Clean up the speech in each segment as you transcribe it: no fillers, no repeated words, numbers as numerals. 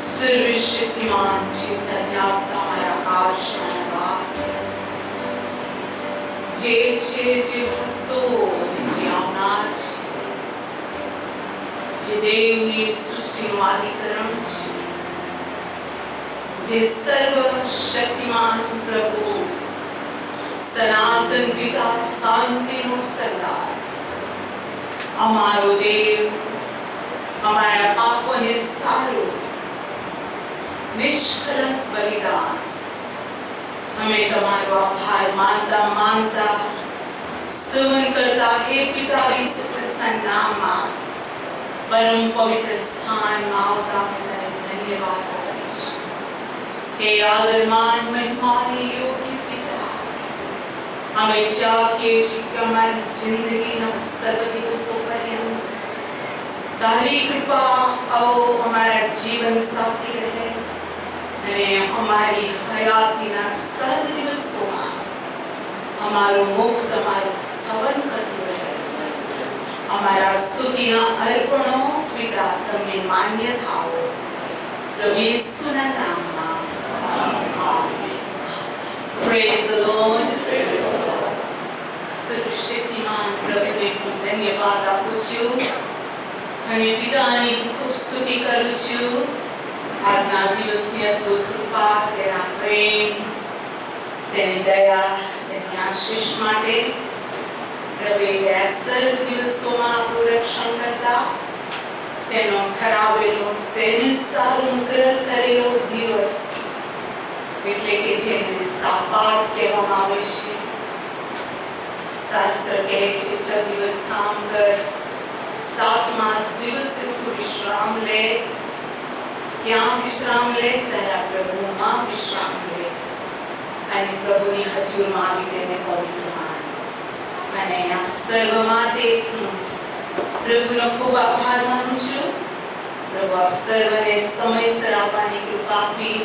सर्वशक्तिमान चेता जागता हमारा आकाशमान बाप जे छे जे હતો અને જે આવનાર છે, જે દેવની સૃષ્ટિનું આદિકરણ છે, જે સર્વશક્તિમાન પ્રભુ સનાતન પિતા શાંતિનો સરદાર અમારો દેવ અમારા પાપોને સારું નિષ્કલંક બલિદાન અમે તમારો આભાર માનતા માનતા સ્તુતિ કરતા હે પિતા ઈસુ ખ્રિસ્તના નામમાં પરમ પવિત્ર સ્થાનમાં આવતા અમે તને ધન્યવાદ આપીએ છીએ. હે આદરમાન મહિમાની યોગ્ય પિતા, અમે ચાહીએ છીએ કે અમારી જિંદગીના સર્વ દિવસો પર્યંત તારી કૃપા અમારા જીવન સાથે રહે અને અમારી હયાતીના સર્વ દિવસોમાં અમારું મુખ તમારું સ્તવન કરતું રહે. અમારા સ્તુતિના અર્પણો પિતા તમને માન્ય થાઓ પ્રભુ ઈસુના નામમાં. આમેન. Praise the lord. સર્વશક્તિમાન પ્રભુને હું ધન્યવાદ આપું છું અને પિતાની ખૂબ સ્તુતિ કરું છું આજના દિવસની અદ્ભુત કૃપા, તેના પ્રેમ, તેની દયા, તેની આશીષ માટે. પ્રભુએ સર્વ દિવસોમાં આપણું રક્ષણ કરતા તેનો ઠરાવેલો તેને સારું મુકરર કરેલો દિવસ એટલે કે જેને સાબાત કહેવામાં આવે છે. શાસ્ત્ર કહે છે 6 દિવસ કામ કર, 7મા દિવસે તું વિશ્રામ લે. ક્યાં વિશ્રામ લે? તારા પ્રભુમાં વિશ્રામ લે અને પ્રભુની હજુરમાં આવી તેને પવિત્ર માન. અને આ સર્વ માટે હું પ્રભુનો ખૂબ આભાર માનું છું. પ્રભુ આપ સર્વને સમયસર આપવાની કૃપા આપી,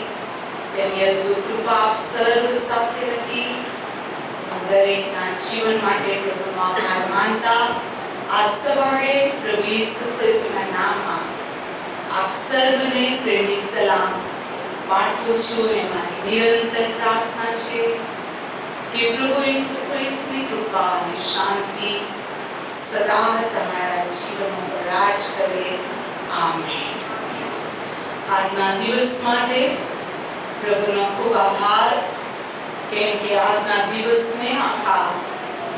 તેની અદ્ભુત કૃપા આપ સર્વ સાથે રાખી દરેકના જીવન માટે પ્રભુનો આભાર માનતા આ સવારે પ્રભુ ઈસુ ખ્રિસ્તના નામમાં આપ સર્વને પ્રેમની સલામ પાઠવું છું. અને મારી નિરંતર પ્રાર્થના છે કે પ્રભુ ઈસુ ખ્રિસ્તની કૃપા અને શાંતિ સદા તમારા જીવનમાં રાજ કરે. આમેન. આજના દિવસ માટે પ્રભુનો ખૂબ આભાર, કેમ કે આજના દિવસને આખા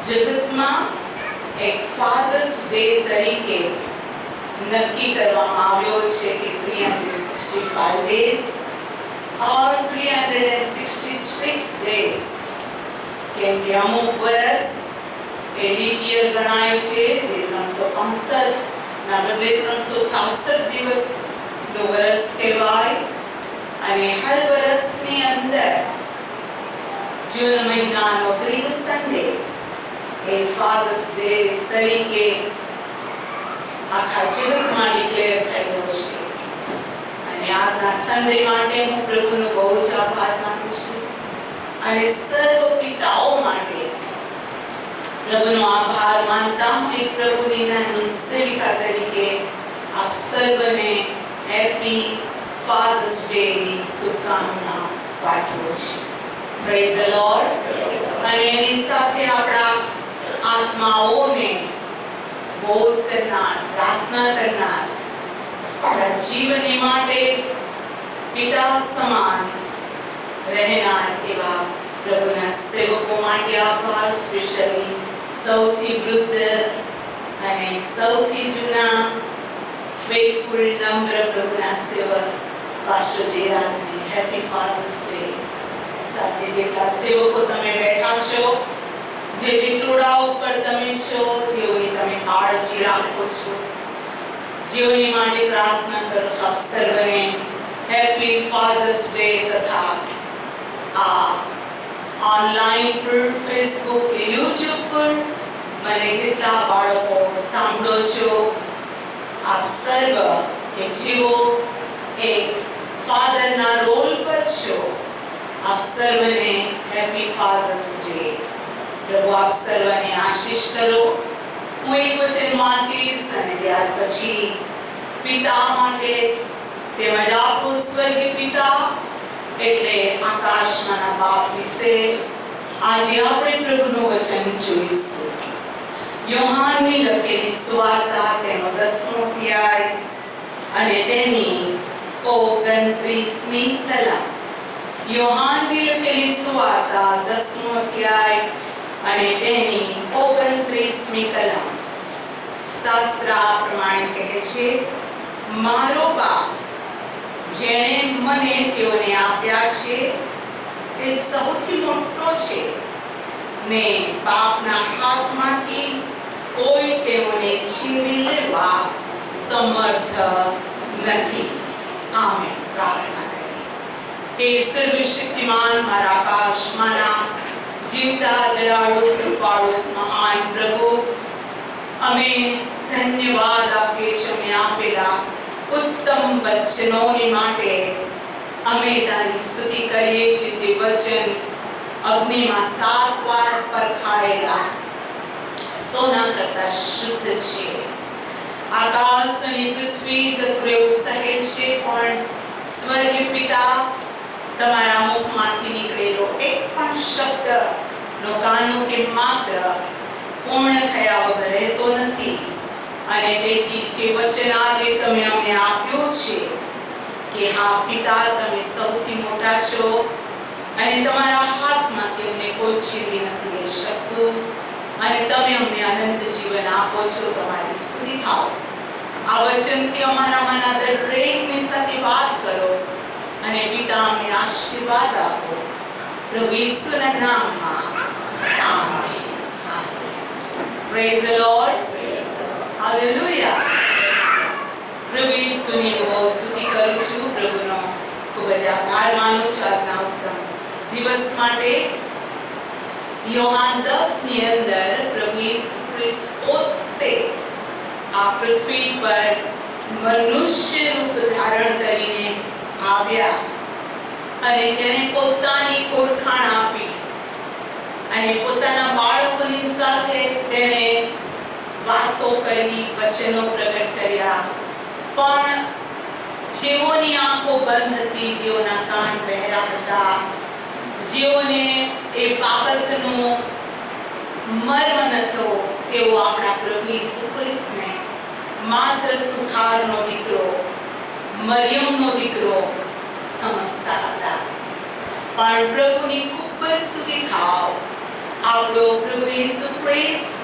જગતમાં એક ફાધર્સ ડે તરીકે નક્કી કરવામાં આવ્યો છે કે 365 days or 366 days, કેમ કે અમુક વર્ષ એ લીપ યર ગણાય છે જે 365 ના બદલે 366 દિવસનું વર્ષ કહેવાય. અને હર વર્ષની અંદર જૂન મહિનાનો ત્રીજો સન્ડે એ ફાધર્સ ડે તરીકે આખા જગતમાં ડિક્લેર થયેલો છે. અને આજના સન્ડે માટે હું પ્રભુનો બહુ જ આભાર માનું છું અને સર્વ પિતાઓ માટે પ્રભુનો આભાર માનતા હું એક પ્રભુની નાની સેવિકા તરીકે આપ સર્વને હેપી ફાધર્સ ડે ની શુભકામના પાઠવું છું. Praise the lord. અને એની સાથે આપણા આત્માઓને બોધ કરનાર, પ્રાર્થના કરનાર, આપણા જીવનની માટે પિતા સમાન રહેનાર એવા પ્રભુના સેવકો માટે આભાર. સ્પેશિયલી સૌથી વૃદ્ધ અને સૌથી જૂના ફેથફુલ નમ્ર પ્રભુના સેવક પાસ્ટર જેરાને હેપી ફાધર્સ ડે. સાથે જેટલા સેવકો તમે બેઠા છો, જે ટોળા ઉપર તમે છો, જેઓની તમે કાળજી રાખો છો, જેઓની માટે પ્રાર્થના કરો છો, આપ સર્વને હેપી ફાધર્સ ડે. તથા આ ઓનલાઈન પર ફેસબુક કે યુટ્યુબ પર મને જેટલા બાળકો સાંભળો છો, આપ સર્વ કે જેઓ એક ફાધરના રોલ પર છો, આપ સર્વને હેપી ફાધર્સ ડે. પ્રભુ આપ સર્વને આશીષ કરો. હું એક વચન વાંચીશ અને ત્યાર પછી પિતા માટે તેમજ આપો સ્વર્ગીય પિતા એટલે આકાશમાંના બાપ વિશે આજે આપણે પ્રભુનું વચન જોઈશું. યોહાનની લખેલી સુવાર્તા તેનો 10મો અધ્યાય અને તેની 29મી કલમ. યોહાનની લખેલી સુવાર્તા 10મો અધ્યાય અને તેની 29મી કલમ. શાસ્ત્ર આ પ્રમાણે કહે છે, મારો બાપ જેણે મને તેઓને આપ્યા છે તે સૌથી મોટો છે ને બાપના હાથમાંથી કોઈ તેઓને છીનવી લેવા સમર્થ નથી. આમેન. પ્રાર્થના કરીએ. હે સર્વશક્તિમાન મારા આકાશમાંના જીવતા દયાળુ કૃપાળુ મહાન પ્રભુ, અમે ધન્યવાદ આપીએ છીએ અમે આપેલા ઉત્તમ વચનોની માટે. અમે તારી સ્તુતિ કરીએ છીએ જે વચન અગ્નિમાં 7 વાર પરખાયેલા સોના કરતા શુદ્ધ છે. આકાશ અને પૃથ્વી તત્વ સહે છે, પણ સ્વર્ગીય પિતા તમારા મુખમાંથી નીકળેલો એક પણ શબ્દ લોકાનો કે માત્ર પૂર્ણ થયા વગર રહેતો નથી. અને તેથી જે વચન આજે તમે અમને આપ્યું છે કે હા પિતા, તમે સૌથી મોટા છો અને તમારા હાથમાંથી અમને કોઈ છીનવી નથી લઈ શકતું અને તમે અમને અનંત જીવન આપો છો. તમારી સ્તુતિ થાઓ. આ વચનથી અમારામાંના દરેકની સાથે વાત કરો અને પિતા અમને આશીર્વાદ આપો. પ્રભુ ઈસુના નામમાં. Amen. Praise the lord. Hallelujah. પ્રભુ ઈસુની હું બહુ સ્તુતિ કરું છું. પ્રભુનો ખૂબ જ આભાર માનું છું આજના ઉત્તમ દિવસ માટે. યોહાન 10ની અંદર પ્રભુ ઈસુ ખ્રિસ્ત પોતે આ પૃથ્વી પર મનુષ્ય રૂપ ધારણ કરીને આવ્યા અને તેણે પોતાની ઓળખાણ આપી અને પોતાના બાળકોની સાથે તેણે વાતો કરી, વચનો પ્રગટ કર્યા. પણ જેઓની આંખો બંધ હતી, જેઓના કાન બહેરા હતા, જેઓને એ બાબતનો મર્મ નહોતો, તેઓ આપણા પ્રભુ ઈસુ ખ્રિસ્તને માત્ર સુથારનો દીકરો, મરિયમનો દીકરો સમજતા હતા. પણ પ્રભુની ખૂબ જ સ્તુતિ થાવ. આપણો પ્રભુ ઈસુ ખ્રિસ્ત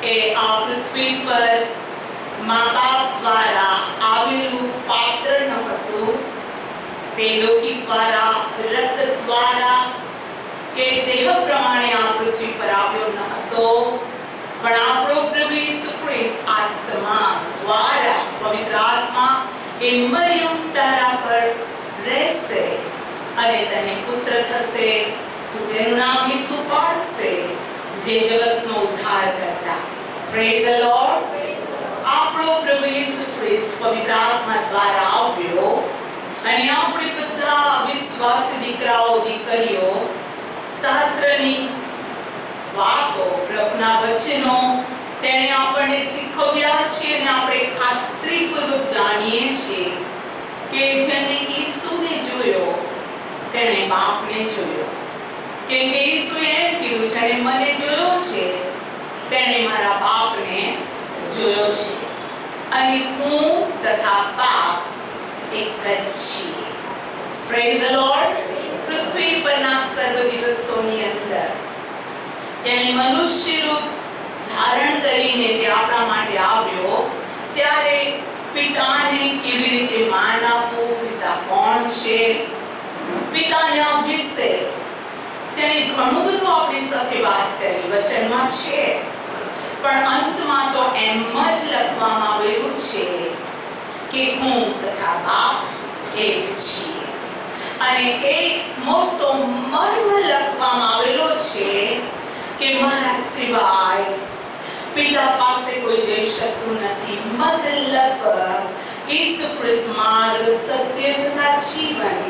એ આ પૃથ્વી પર મા બાપ દ્વારા આવેલું પાત્ર ન હતું. તે લોહી દ્વારા, રક્ત દ્વારા કે દેહ પ્રમાણે આ પૃથ્વી પર આવ્યો ન હતો, પણ આપણો પ્રભુ ઈસુ ખ્રિસ્ત આત્મા દ્વારા, પવિત્ર આત્મા એ મરિયમ તારા પર રહેશે અને તને પુત્ર થશે. તું તેનું નામ ઈસુ પાડશે, જે જગતનો ઉદ્ધાર કરતા. Praise the lord. આપણો પ્રભુ ઈસુ ખ્રિસ્ત પવિત્ર આત્મા દ્વારા આવ્યો અને આપણે બધા વિશ્વાસી દીકરાઓ દીકરીઓ શાસ્ત્રની વાતો, પ્રભુના વચનો તેણે આપણને શીખવ્યા છે અને આપણે ખાતરીપૂર્વક જાણીએ છીએ કે જેને ઈસુને જોયો તેણે બાપને જોયો. કેમ કે ઈસુએ એમ કીધું, જેણે મને જોયો છે તેણે મારા બાપને જોયો છે અને હું તથા બાપ એક જ છીએ. Praise the lord. પૃથ્વી પરના સર્વ દિવસોની અંદર તેણે મનુષ્ય રૂપ ધારણ કરીને તે આપણા માટે આવ્યો. ત્યારે પિતાને કેવી રીતે માન આપવું, પિતા કોણ છે, પિતાના વિશે તેણે ઘણું બધું આપણી સાથે વાત કરી, વચનમાં છે. પણ અંતમાં તો એમ જ લખવામાં આવેલું છે કે હું તથા બાપ એક છીએ. અને એક મોટો મર્મ લખવામાં આવેલો છે કે મારા સિવાય પિતા પાસે કોઈ જઈ શકતું નથી. મતલબ ઈસુ ખ્રિસ્ત માર્ગ, સત્ય તથા જીવન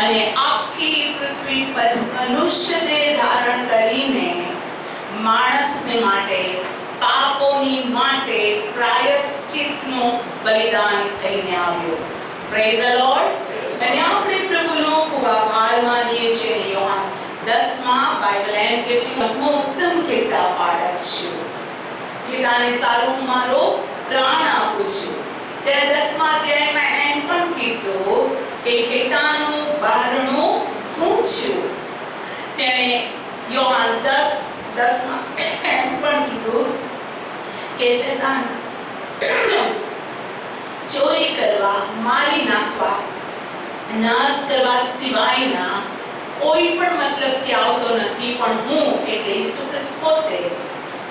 અને આખી પૃથ્વી પર મનુષ્ય દેહ ધારણ કરીને માણસને માટે, પાપોની માટે પ્રાયશ્ચિતનું બલિદાન થઈને આવ્યો. Praise the lord. અને આપણે પ્રભુનો ખૂબ આભાર માનીએ છીએ. યોહાન 10 બાઇબલ એમ કહે છે, હું ઉત્તમ ઘેટા પાળક છું. ઘેટાને સારું મારો પ્રાણ આપું છું. ત્યારે 10મા અધ્યાયમાં એમ પણ કીધું કે ઘેટાનું બહારણું હું છું. તેણે યોહાન 10:10 એમ પણ કીધું કે શૈતાન ચોરી કરવા, મારી નાખવા, નાશ કરવા સિવાયના કોઈ પણ મતલબથી આવતો નથી. પણ હું એટલે ઈસુ ખ્રિસ્ત પોતે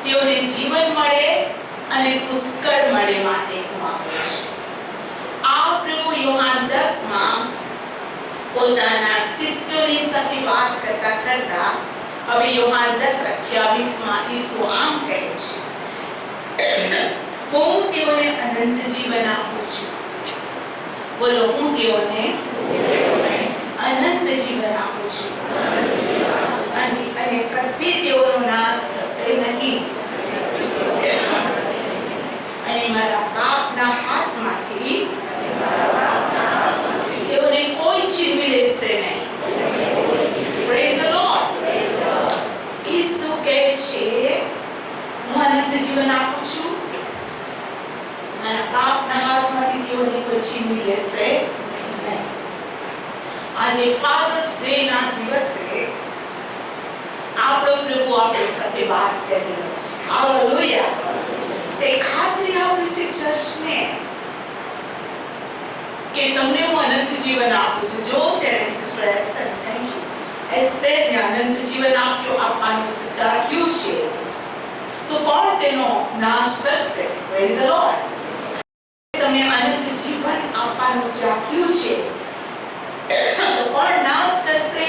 તેઓને જીવન મળે અને પુષ્કળ મળે માટે હું આવ્યો છું. આ પ્રભુ યોહાન 10 પોતાના શિષ્યોની સાથે વાત કરતા કરતા હવે યોહાન 10:28 ઈસુ આમ કહે છે, હું તેઓને અનંત જીવન આપું છું. બોલો, હું તેઓને અનંત જીવન આપું છું અને કદી તેઓનો નાશ થશે નહીં અને મારા બાપના હાથમાંથી તેઓને કોઈ છીનવી લેશે નહીં. Praise the lord. ઈસુ કહે છે, હું અનંત જીવન આપું છું, મારા બાપના હાથમાંથી તેઓને કોઈ છીનવી લેશે નહીં. આજે ફાધર્સ ડે ના દિવસે આપણો પ્રભુ આપણી સાથે વાત કરી રહ્યો છે. હાલેલુયા. તે ખાતરી આપે છે ચર્ચને કે તમને હું અનંત જીવન આપું છું. જો તેણે સિસ્ટર એસ્ટર, થેન્ક યુ, એસ્ટરને અનંત જીવન આપવાનું રાખ્યું છે, તો કોણ તેનો નાશ કરશે? Praise the lord. તમને અનંત જીવન આપવાનું રાખ્યું છે, તો કોણ નાશ કરશે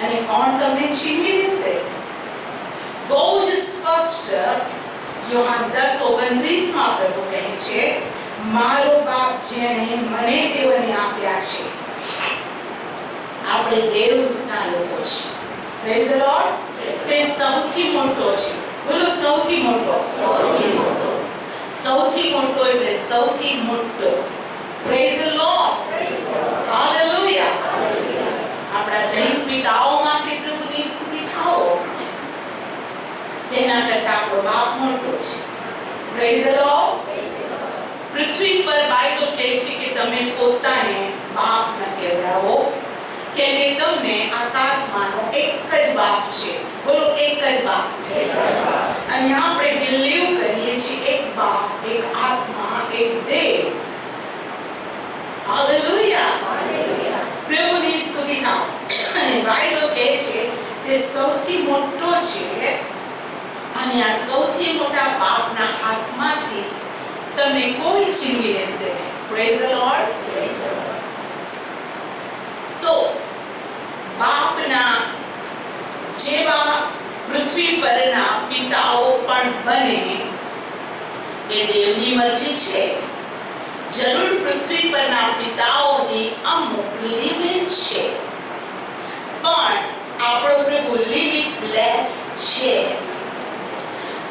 અને કોણ તમને છીનવી લેશે? બહુ જ સ્પષ્ટ યોહાન 10:29 પ્રભુ કહે છે, મારો બાપ જેણે મને તેઓને આપ્યા છે. આપણે દેવના લોકો છીએ. Praise the lord. તે સૌથી મોટો છે. બોલો, સૌથી મોટો. સૌથી મોટો એટલે સૌથી મોટો. Praise the lord. હાલેલુયા. આપણા દૈવ પિતાઓ માટે પ્રભુની સ્તુતિ થાઓ. તેના કરતા આપણો બાપ મોટો છે. Praise the lord. પૃથ્વી પર બાઇબલ કહે છે કે તમે પોતાને બાપ ન કહેવડાવો, કેમ કે તમને આકાશમાંનો એક જ બાપ છે. બોલો, એક જ બાપ. અને આપણે બિલીવ કરીએ છીએ એક બાપ, એક આત્મા, એક દેવ. હાલેલુયા. પ્રભુની સ્તુતિ થાઓ. અને બાઇબલ કહે છે તે સૌથી મોટો છે અને આ સૌથી મોટા બાપના હાથમાંથી તમને કોઈ છીનવી લેશે નહીં. Praise the lord. તો બાપના જેવા પૃથ્વી પરના પિતાઓ પણ બને એ દેવની મરજી છે. જરૂર પૃથ્વી પરના પિતાઓની અમુક લિમિટ છે, પણ આપણો પ્રભુ લિમિટલેસ છે.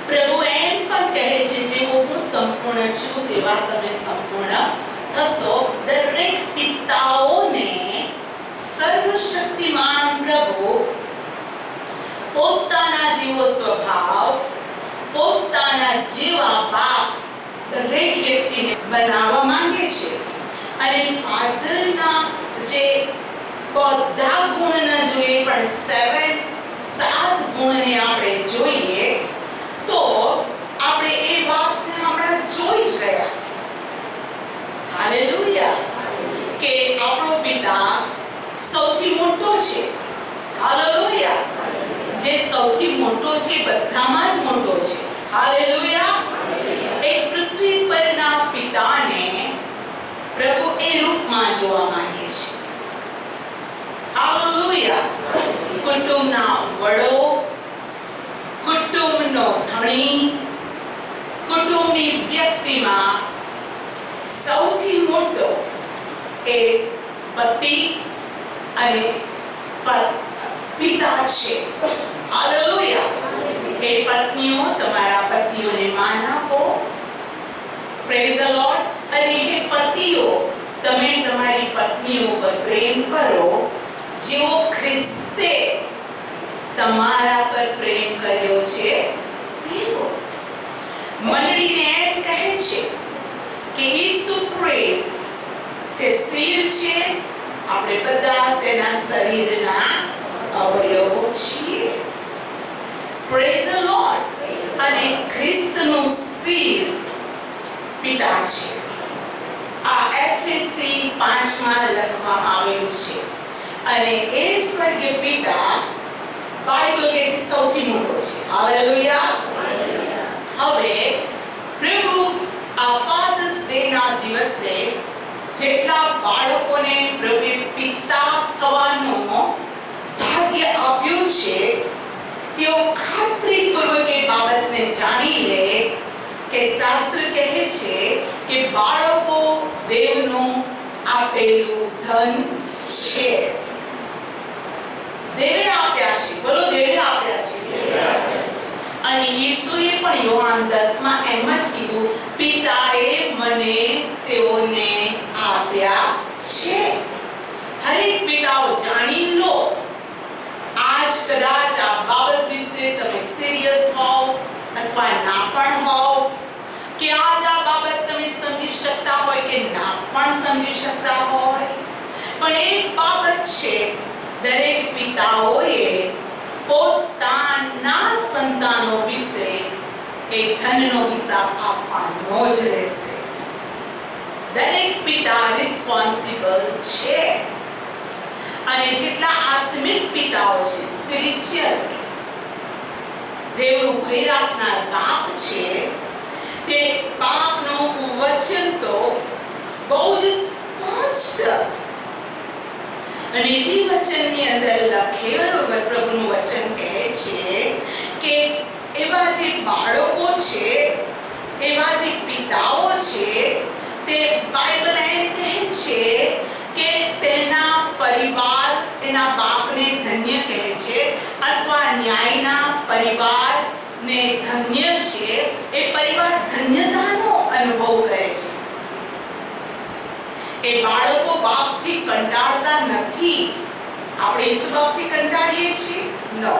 પ્રભુ એમ પણ કહે છે, જેવો હું સંપૂર્ણ છું તેવા તમે સંપૂર્ણ થશો. દરેક પિતાઓને સર્વશક્તિમાન પ્રભુ પોતાના જેવો સ્વભાવ, પોતાના જેવા બાપ દરેક વ્યક્તિને બનાવવા માંગે છે. અને ફાધરના જે બધા ગુણ ન જોઈએ, પણ 7 ગુણને આપણે જોઈએ તો આપણે એ વાતને હમણાં જોઈ જ ગયા. હાલેલુયા. કે આપણો પિતા સૌથી મોટો છે. હાલેલુયા. જે સૌથી મોટો છે બધામાં જ મોટો છે. હાલેલુયા. એક પૃથ્વી પરના પિતાને પ્રભુ એ રૂપમાં જોવા માંગે છે. હાલેલુયા. કુટુંબના વડો, કુટુંબનો ધણી, કુટુંબની વ્યક્તિમાં સૌથી મોટો એ પતિ અને પિતા છે. હાલેલુયા. હે પત્નીઓ, તમારા પતિઓને માન આપો. Praise the lord. અને હે પતિઓ, તમે તમારી પત્નીઓ પર પ્રેમ કરો જેવો ખ્રિસ્તે તમારા પર પ્રેમ કર્યો છે તેવો. મંડળીને એમ કહે છે કે ઈસુ ખ્રિસ્ત તે શિર છે, આપણે બધા તેના શરીરના અવયવો છીએ. Praise the lord. અને ખ્રિસ્તનું શિર પિતા છે. આ એફએસસી 5 માં લખવામાં આવેલું છે. અને એ સ્વર્ગીય પિતા બાઇબલ કે છે સૌથી મોટો છે. હાલેલુયા. હવે પ્રભુ આ ફાધર્સ ડે ના દિવસે જેટલા બાળકોને પ્રભુ પિતા થવાનો ભાગ્ય આપ્યું છે, તેઓ ખાતરીપૂર્વક એ બાબતને જાણી લે કે શાસ્ત્ર કહે છે કે બાળકો દેવનું આપેલું ધન છે. દેવે આપ્યા છે. બોલો, દેવે આપ્યા છે. અને ઈસુએ પણ યોહાન 10 માં એમ જ કીધું, પિતાએ મને તેઓને આપ્યા છે. હરેક પિતાઓ જાણી લો. આજ કદાચ આ બાબત વિશે તમે સિરિયસ હોવ અથવા ના પણ હોવ, કે આજ આ બાબત તમે સમજી શકતા હોય કે ના પણ સમજી શકતા હોય, પણ એક બાબત છે, દરેક પિતાઓએ પોતાના સંતાનો વિશે એ ધનનો હિસાબ આપવાનો જ રહેશે. દરેક પિતા રિસ્પોન્સિબલ છે. અને જેટલા આત્મિક પિતાઓ છે, સ્પિરિચ્યુઅલ, દેવનું ભય રાખનાર બાપ છે, તે બાપનું વચન તો બહુ જ સ્પષ્ટ અને તે વચનની અંદર લખેલું પ્રભુનું વચન કહે છે કે એવા જે બાળકો છે, એવા જે પિતાઓ છે, તે બાઇબલ એમ કહે છે કે તેના પરિવાર એના બાપને ધન્ય કહે છે, અથવા ન્યાયના પરિવારને ધન્ય છે. એ પરિવાર ધન્યતાનો અનુભવ કરે છે. એ બાળકો બાપથી કંટાળતા નથી. આપણે ઈસુ બાપથી કંટાળીએ છીએ? નો.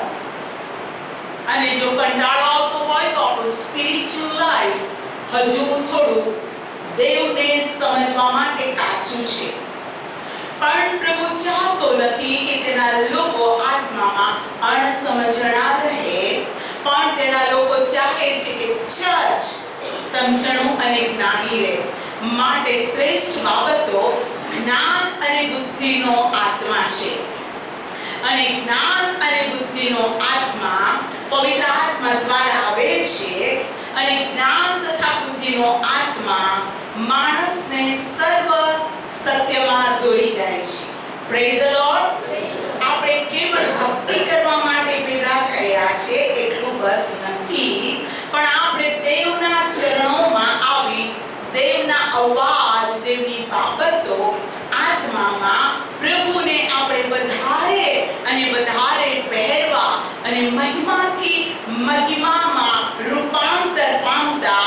અને જો કંટાળો આવતો હોય તો આપણું સ્પિરિચ્યુઅલ લાઈફ હજુ થોડું દેવને સમજવા માટે કાચું છે. પણ પ્રભુ ચાહતો નથી કે તેના લોકો આત્મામાં અણસમજણા રહે, પણ તેના લોકો ચાહે છે કે ચર્ચ સમજણું અને જ્ઞાની રહે. માટે શ્રેષ્ઠ બાબતો જ્ઞાન અને બુદ્ધિનો આત્મા છે. અને જ્ઞાન અને બુદ્ધિનો આત્મા પવિત્ર આત્મા દ્વારા આવે છે. અને જ્ઞાન તથા બુદ્ધિનો આત્મા માણસને સર્વ સત્યમાં દોરી જાય છે. Praise the lord. આપણે કેવળ ભક્તિ કરવા માટે ભેગા થયા છે એટલું બસ નથી, પણ આપણે દેવના ચરણોમાં આવી દેવના અવાજ, દેવની બાબતો આત્મામાં પ્રભુને આપણે વધારે અને વધારે પહેરવા અને મહિમાથી મહિમામાં રૂપાંતર પામતા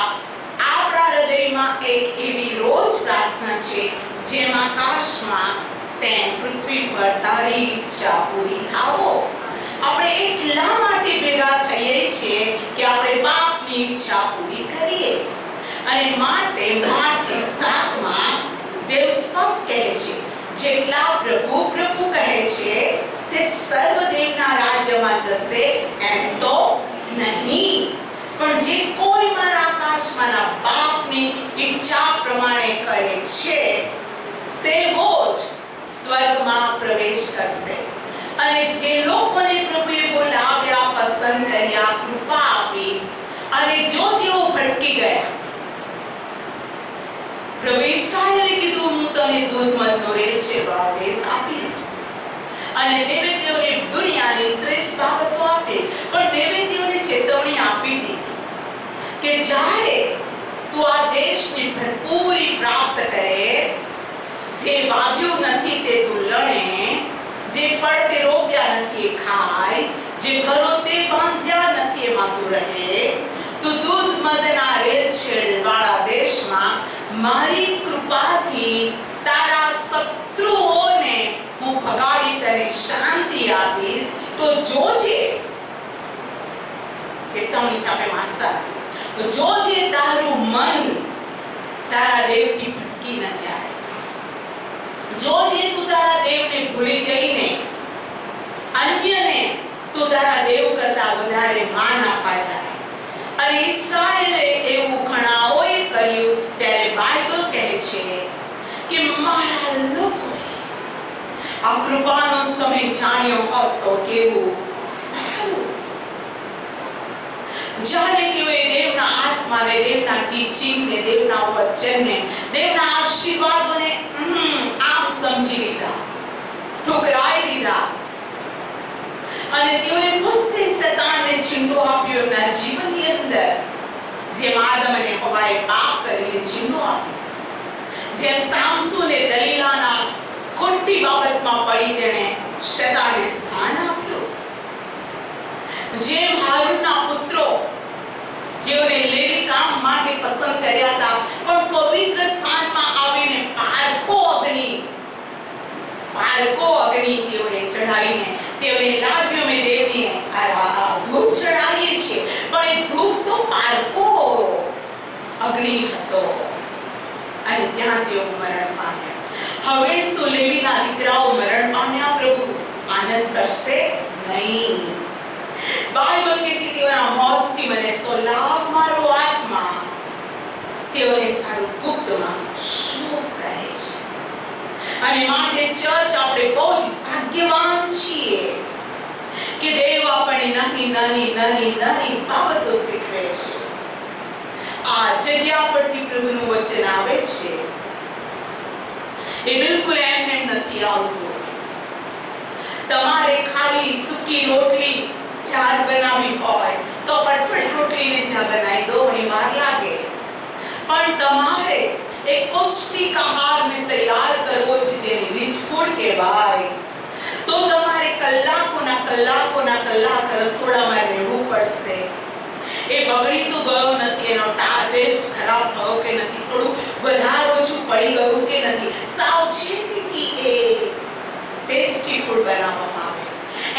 આપણા હૃદયમાં એક એવી રોજ પ્રાર્થના છે, જેમ આકાશમાં તેમ પૃથ્વી પર તારી ઈચ્છા પૂરી થાવો. આપણે એટલા માટે ભેગા થઈએ છીએ કે આપણે બાપની ઈચ્છા પૂરી કરીએ. અને માટે માર્ક 7 માં દેવ સ્પષ્ટ કહે છે, જેટલા પ્રભુ પ્રભુ કહે છે તે સર્વદેવના રાજ્યમાં જશે એમ તો નહીં, પણ જે કોઈ મારા આકાશમાંના બાપની ઈચ્છા પ્રમાણે કરે છે તેવો જ સ્વર્ગમાં પ્રવેશ કરશે. અને જે લોકોને પ્રભુએ બોલાવ્યા, પસંદ કર્યા, કૃપા આપી, અને જો તેઓ ભટકી ગયા, પ્રભુ ઈસરાયેલે કીધું, હું તને દૂધ મધનો દેશ આપીશ. અને દેવે તેઓને દુનિયાની શ્રેષ્ઠ બાબતો આપી, પણ દેવે તેઓને ચેતવણી આપી હતી કે જ્યારે તું આ દેશની ભરપૂરી પ્રાપ્ત કરે, જે વાવ્યું નથી તે તું લણે, જે ફળ તે રોપ્યા નથી એ ખાય, જે ઘરો તે બાંધ્યા નથી એમાં તું રહે, તું દૂધ મધના રેલછેલ વાળા દેશમાં મારી કૃપાથી તારા તારા દેવથી ભટકી ન જાય. જો જે તું તારા દેવને ભૂલી જઈને અન્યને તું તારા દેવ કરતા વધારે માન આપવા જાય. અને ઈસ્રાયેલે એવું ઘણાઓએ કર્યું. ત્યારે બાઇબલ કહે છે કે મારા લોકોએ આ કૃપાનો સમય જાણ્યો હોત તો કેવું સારું. જ્યારે તેઓએ દેવના આત્માને, દેવના ટીચિંગને, દેવના વચનને, દેવના આશીર્વાદોને આમ સમજી લીધા, ઠુકરાઈ દીધા, અને તેઓએ પોતે શેતાનને ચીંડો આપ્યો એમના જીવનની અંદર. જેમ આદમ અને હવાએ પાપ કરીને ચીંડો આપ્યો, જેમ સામસોને દલીલાના ખોટી બાબતમાં પડી તેણે શેતાનને સ્થાન આપ્યું, જેમ હારૂનના પુત્રો જેઓને લેવી કામ માટે પસંદ કર્યા હતા પણ પવિત્ર સ્થાનમાં આવીને પારકો અગ્નિ તેઓએ ચઢાવીને તેઓને લાગ્યું મેં દેવને ધૂપ ચઢાવીએ છીએ, પણ એ ધૂપ તો પારકો અગ્નિ હતો અને ત્યાં તેઓ મરણ પામ્યા. હવે શું લેવીના દીકરાઓ મરણ પામ્યા? પ્રભુ આનંદ કરશે નહીં. બાઇબલ કહે છે તેઓના મોતથી મને સો લાભ મારો આત્મા તેઓને સારું ગુપ્તમાં શોક કરે છે. અને માટે ચર્ચ આપણે બહુ જ ભાગ્યવાન છીએ કે દેવ આપણને નાની બાબતો શીખવે છે. આ જગ્યા પરથી પ્રભુનું વચન આવે છે એ બિલકુલ એમને નથી આવતું. તમારે ખાલી સૂકી રોટલી ચા બનાવી હોય તો ફટફટ રોટલીને ચા બનાવી દો, એ વાર લાગે. પણ તમારે એક પૌષ્ટિક આહારને તૈયાર કરવો છે જેને રીચ ફૂડ કહેવાય, તો તમારે કલાકોના કલાક રસોડામાં રહેવું પડશે. એ બગડી તો ગયો નથી, એનો ટેસ્ટ ખરાબ થયો કે નથી, થોડું વધારે ઓછું પડી ગયું કે નથી, સાવચેતીથી એ ટેસ્ટી ફૂડ બનાવવામાં આવે.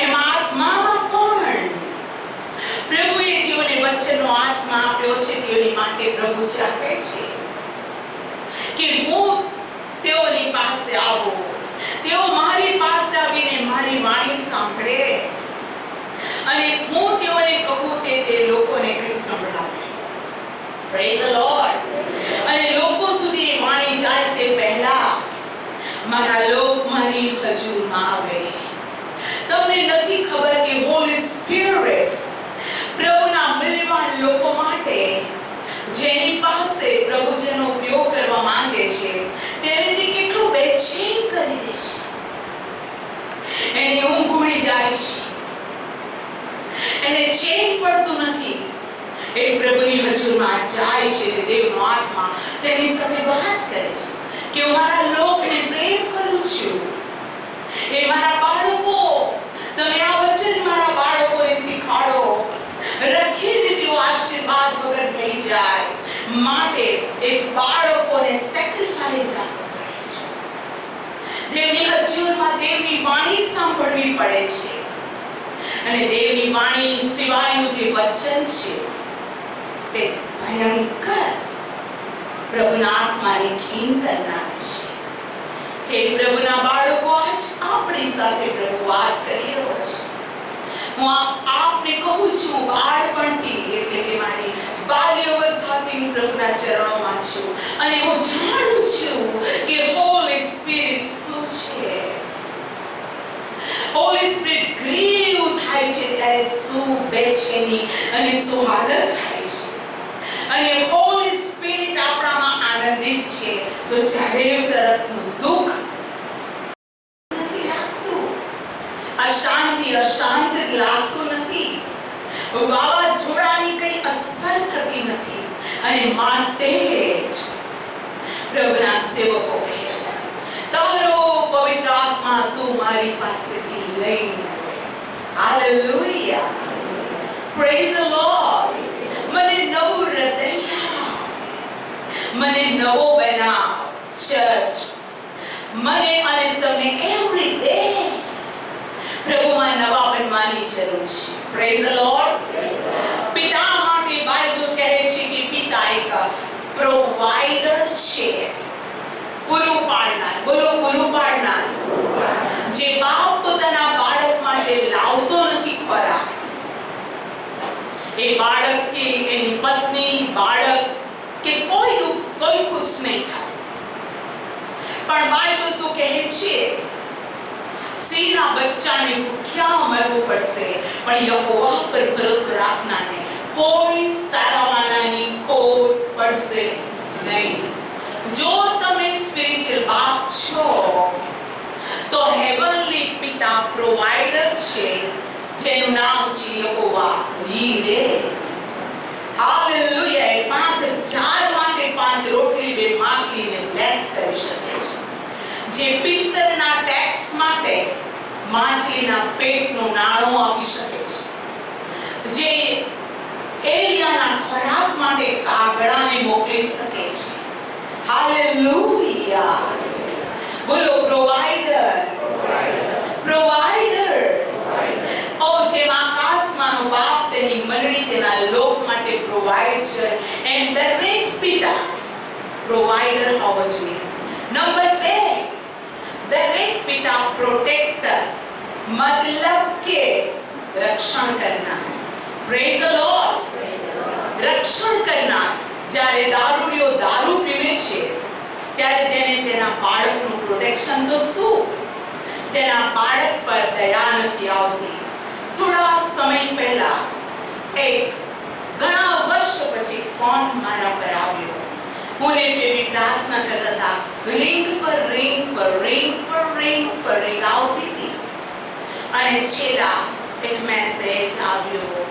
એમાં આત્મામાં પણ પ્રભુએ જેઓને વચનનો આત્મા આપ્યો છે તેઓની માટે પ્રભુ ચાહે છે કે હું તેઓની પાસે આવું, તેઓ મારી પાસે આવીને મારી વાણી સાંભળે અને હું તેઓને કહું તે લોકોને કંઈ સંભળાવે. Praise the lord. અને લોકો સુધી એ વાણી જાય તે પહેલા મારા લોક મારી હજુરમાં આવે. તમને નથી ખબર કે હોલી સ્પિરિટ પ્રભુના મૂલ્યવાન લોકો માટે જેની પાસે પ્રભુ જેનો ઉપયોગ કરવા માંગે છે તેનાથી કેટલું બેચેન કરી દે છે. એની ઊંઘ ઉડી જાય છે, એને ચેન પડતું નથી. એ પ્રભુની હજુરમાં જાય છે, દેવનો આત્મા તેની સાથે વાત કરે છે કે હું મારા લોકને પ્રેમ કરું છું. એ મારા બાળકો, તમે આ વચન મારા બાળકોને શીખવાડો, રખીને તેઓ આશીર્વાદ વગર રહી જાય. માટે એ બાળકોને સેક્રિફાઈસ આપવું પડે છે. દેવની હજુરમાં દેવની વાણી સાંભળવી પડે છે. અને દેવની વાણી સિવાયનું જે વચન છે તે ભયંકર પ્રભુના આત્માને ખીન કરનાર છે. કે પ્રભુના બાળકો આજ આપણી સાથે પ્રભુ વાત કરી રહ્યો છે. હું આપને કહું છું બાળપણથી, એટલે કે મારી બાલ્ય અવસ્થાથી હું પ્રભુના ચરણોમાં છું અને હું જાણું છું કે હોલી સ્પિરિટ શું છે. હોલી સ્પિરિટ ગ્રીવ થાય છે ત્યારે શું બેચેની અને શું હાલત થાય છે. અને હોલી સ્પિરિટ આપણામાં આનંદિત છે તો ચારે તરફનું દુઃખ નથી લાગતું, અશાંત લાગતું નથી, વાવાઝોડાની કઈ અસર થતી નથી. અને માટે જ પ્રભુના સેવકો કહે છે તારો પવિત્ર આત્મા તું મારી પાસેથી લઈને હાલેલુયા. Praise the lord. મને નવું હૃદય, મને નવો બનાવ ચર્ચ, મને અને તમે એવરી ડે પ્રભુમાં નવા બનવાની જરૂર છે. Praise the lord. પિતા માટે બાઇબલ કહે છે કે પિતા એક પ્રોવાઇડર છે, પૂરું પાડનાર. બોલો, પૂરું પાડનાર. જે બાપ પોતાના બાળક માટે લાવતો નથી ખોરાક, એ બાળકથી એની પત્ની, બાળક કે કોઈ ખુશ નહીં થાય. પણ બાઇબલ તો કહે છે સિંહના બચ્ચાને ભૂખ્યા મરવું પડશે, પણ યહોવા પર ભરોસો રાખનારને કોઈ સારાવાનાની ખોટ પડશે નહીં. જો તમે સ્પિરિચ્યુઅલ બાપ છો તો હેવનલી પિતા પ્રોવાઇડર છે, જેનું નામ છે યહોવા યીરે. હાલેલુયા. 5,000 માટે 5 રોટલી 2 માખલીને બ્લેસ કરી શકે છે. જે પિત્તરના ટેક્સ માટે માછલીના પેટનું નાણું આપી શકે છે. જે એલિયાના ખોરાક માટે કાગડાને મોકલી શકે છે. હાલેલુયા. બોલો, પ્રોવાઇડર. પ્રોવાઇડર. ઓ જેમ આકાશમાંનો બાપ તેની મંડળી તેના લોક માટે પ્રોવાઇડ છે, એમ દરેક પિતા પ્રોવાઇડર હોવો જોઈએ. નંબર 2, દરેક પિતા પ્રોટેક્ટર, મતલબ કે રક્ષણ કરનાર. Praise the lord. રક્ષણ કરનાર. જ્યારે દારૂડિયો દારૂ પીવે છે ત્યારે તેને તેના બાળકનું પ્રોટેક્શન તો શું, તેના બાળક પર દયા નથી આવતી. થોડા સમય પહેલા ઘણા વર્ષ પછી ફોન મારા પર આવ્યો. હું ને ફેરી પ્રાર્થના કરતા હતા. રિંગ પર રિંગ આવતી હતી અને છેલ્લા એક મેસેજ આવ્યો.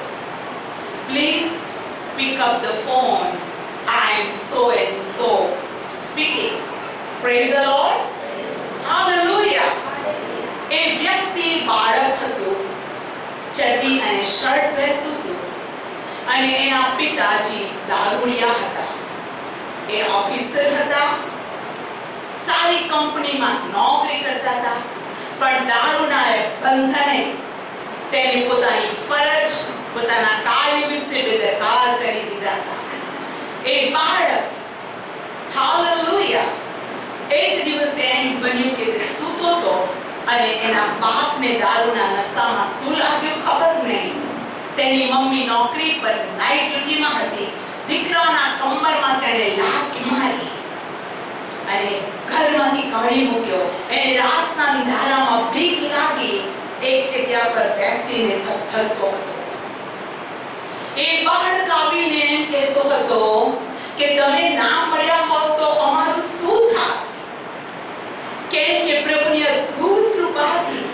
Please pick up the phone. I am so and so speaking. Praise the Lord. Hallelujah. એ વ્યક્તિ બાળક હતું, ચડ્ડી અને શર્ટ પહેરતું હતું અને એના પિતાજી દારૂડિયા હતા. એ ઓફિસર હતા, સારી કંપનીમાં નોકરી કરતા હતા, પણ દારૂના બંધને તેની પોતાની ફરજ, પોતાના કાર્ય વિશે બેદરકાર કરી દીધા હતા. એ બાળક, હાલેલુયા, એક દિવસે એમ બન્યું કે તે સૂતો હતો અને એના બાપને દારૂના નશામાં શું લાગ્યું ખબર નહીં. તેની મમ્મી નોકરી પર નાઇટ ડ્યુટીમાં હતી. દીકરાના કમરમાં તેણે લાત મારી અને ઘરમાંથી કાઢી મૂક્યો. એને રાતના અંધારામાં બીક લાગી. એક જગ્યા પર બેસીને થરથરતો હતો. એ બાળક આવીને એમ કહેતો હતો કે તમે ના મળ્યા હોત તો અમારું શું થાત? કેમ કે પ્રભુની અદ્ભુત કૃપાથી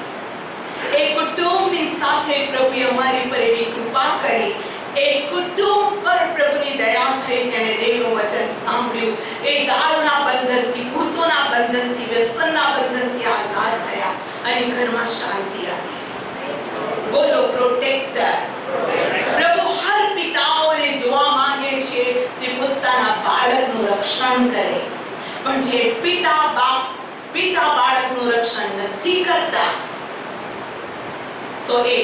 એ કુટુંબની સાથે પ્રભુએ અમારી પર એવી કૃપા કરી. એ કુટુંબ પર પ્રભુની દયા થઈ. તેણે દેવનું વચન સાંભળ્યું. એ દારૂના બંધનથી, ભૂતોના બંધનથી, વ્યસનના બંધનથી આઝાદ થયા અને ઘરમાં શાંતિ આવી. બોલો, પ્રોટેક્ટર. પ્રભુ હર પિતાઓને જોવા માંગે છે તે પોતાના બાળકનું રક્ષણ કરે, પણ જે પિતા બાળકનું રક્ષણ નથી કરતા તો એ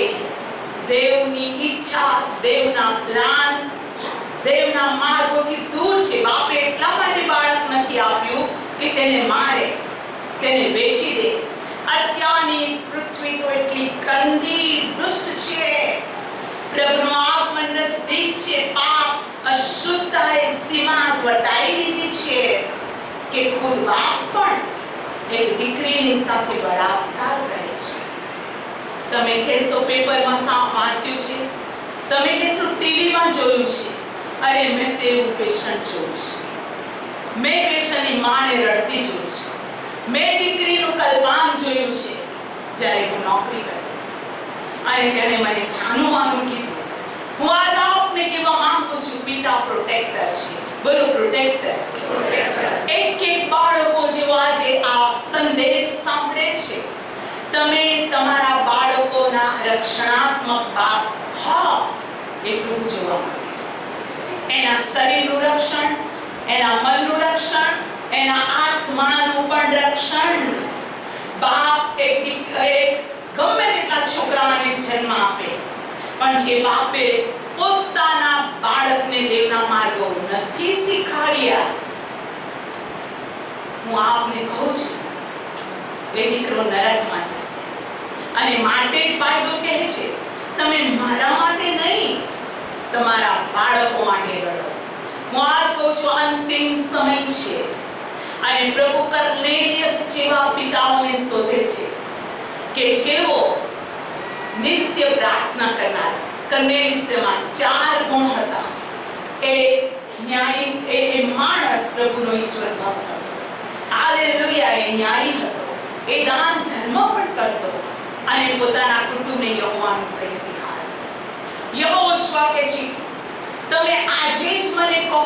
દેવની ઈચ્છા, દેવના પ્લાન, દેવના માર્ગોથી દૂર છે. બાપે એટલા માટે બાળક નથી આપ્યું કે તેને મારે, તેને વેચી દે. અત્યારની પૃથ્વી તો એટલી ગંદી, દુષ્ટ છે. પ્રભુનું આગમન નજદીક છે. પાપ, અશુદ્ધતાએ સીમા વટાઈ દીધી છે કે ખુદ બાપ પણ એક દીકરીની સાથે બળાત્કાર કરે છે. તમે કહેશો પેપરમાં વાંચ્યું છે, તમે કહેશો ટીવીમાં જોયું છે. અરે મેં તેવું પેશન્ટ જોયું છે. મેં પેશન્ટની માને રડતી જોઈ છે. મેં દીકરીનું કલ્પાન જોયું છે જ્યારે હું નોકરી કરતી અને તેણે મને જાણવાનું કીધું. હું આજ આપને કહેવા માંગુ છું, પિતા પ્રોટેક્ટર છે. બોલો, પ્રોટેક્ટર. એક બાળકો જેવો આજે આ સંદેશ સાંભળે છે. તમે તમારા બાળકોના રક્ષણાત્મક બાપ હો એટલું જોવા મળે છે. એના શરીરનું રક્ષણ, એના મનનું રક્ષણ, એના આત્માનું પણ રક્ષણ. બાપ ગમે તેટલા છોકરાને જન્મ આપે, પણ જે બાપે પોતાના બાળકને દેવના માર્ગો નથી શીખવાડ્યા, હું આપને કહું છું એ દીકરો નરકમાં જશે. અને માટે જ બાઇબલ કહે છે, તમે મારા માટે નહીં, તમારા બાળકો માટે લડો. હું આજ કહું છું, અંતિમ સમય છે અને પ્રભુ કર્નેલિયસ જેવા પિતાઓને શોધે છે કે જેઓ નિત્ય પ્રાર્થના કરનાર. કર્નેલિયસમાં 4 ગુણ હતા. એ ન્યાયી, એ માણસ પ્રભુનો ઈશ્વર ભક્ત હતો. હાલેલુયા, એ ન્યાયી હતો. એ દાન ધર્મ પણ કરતો અને પોતાના કુટુંબને યહોવાનું કહી શીખવાડતો. યહોવા કહે છે, તમે આજે જ મને કહો,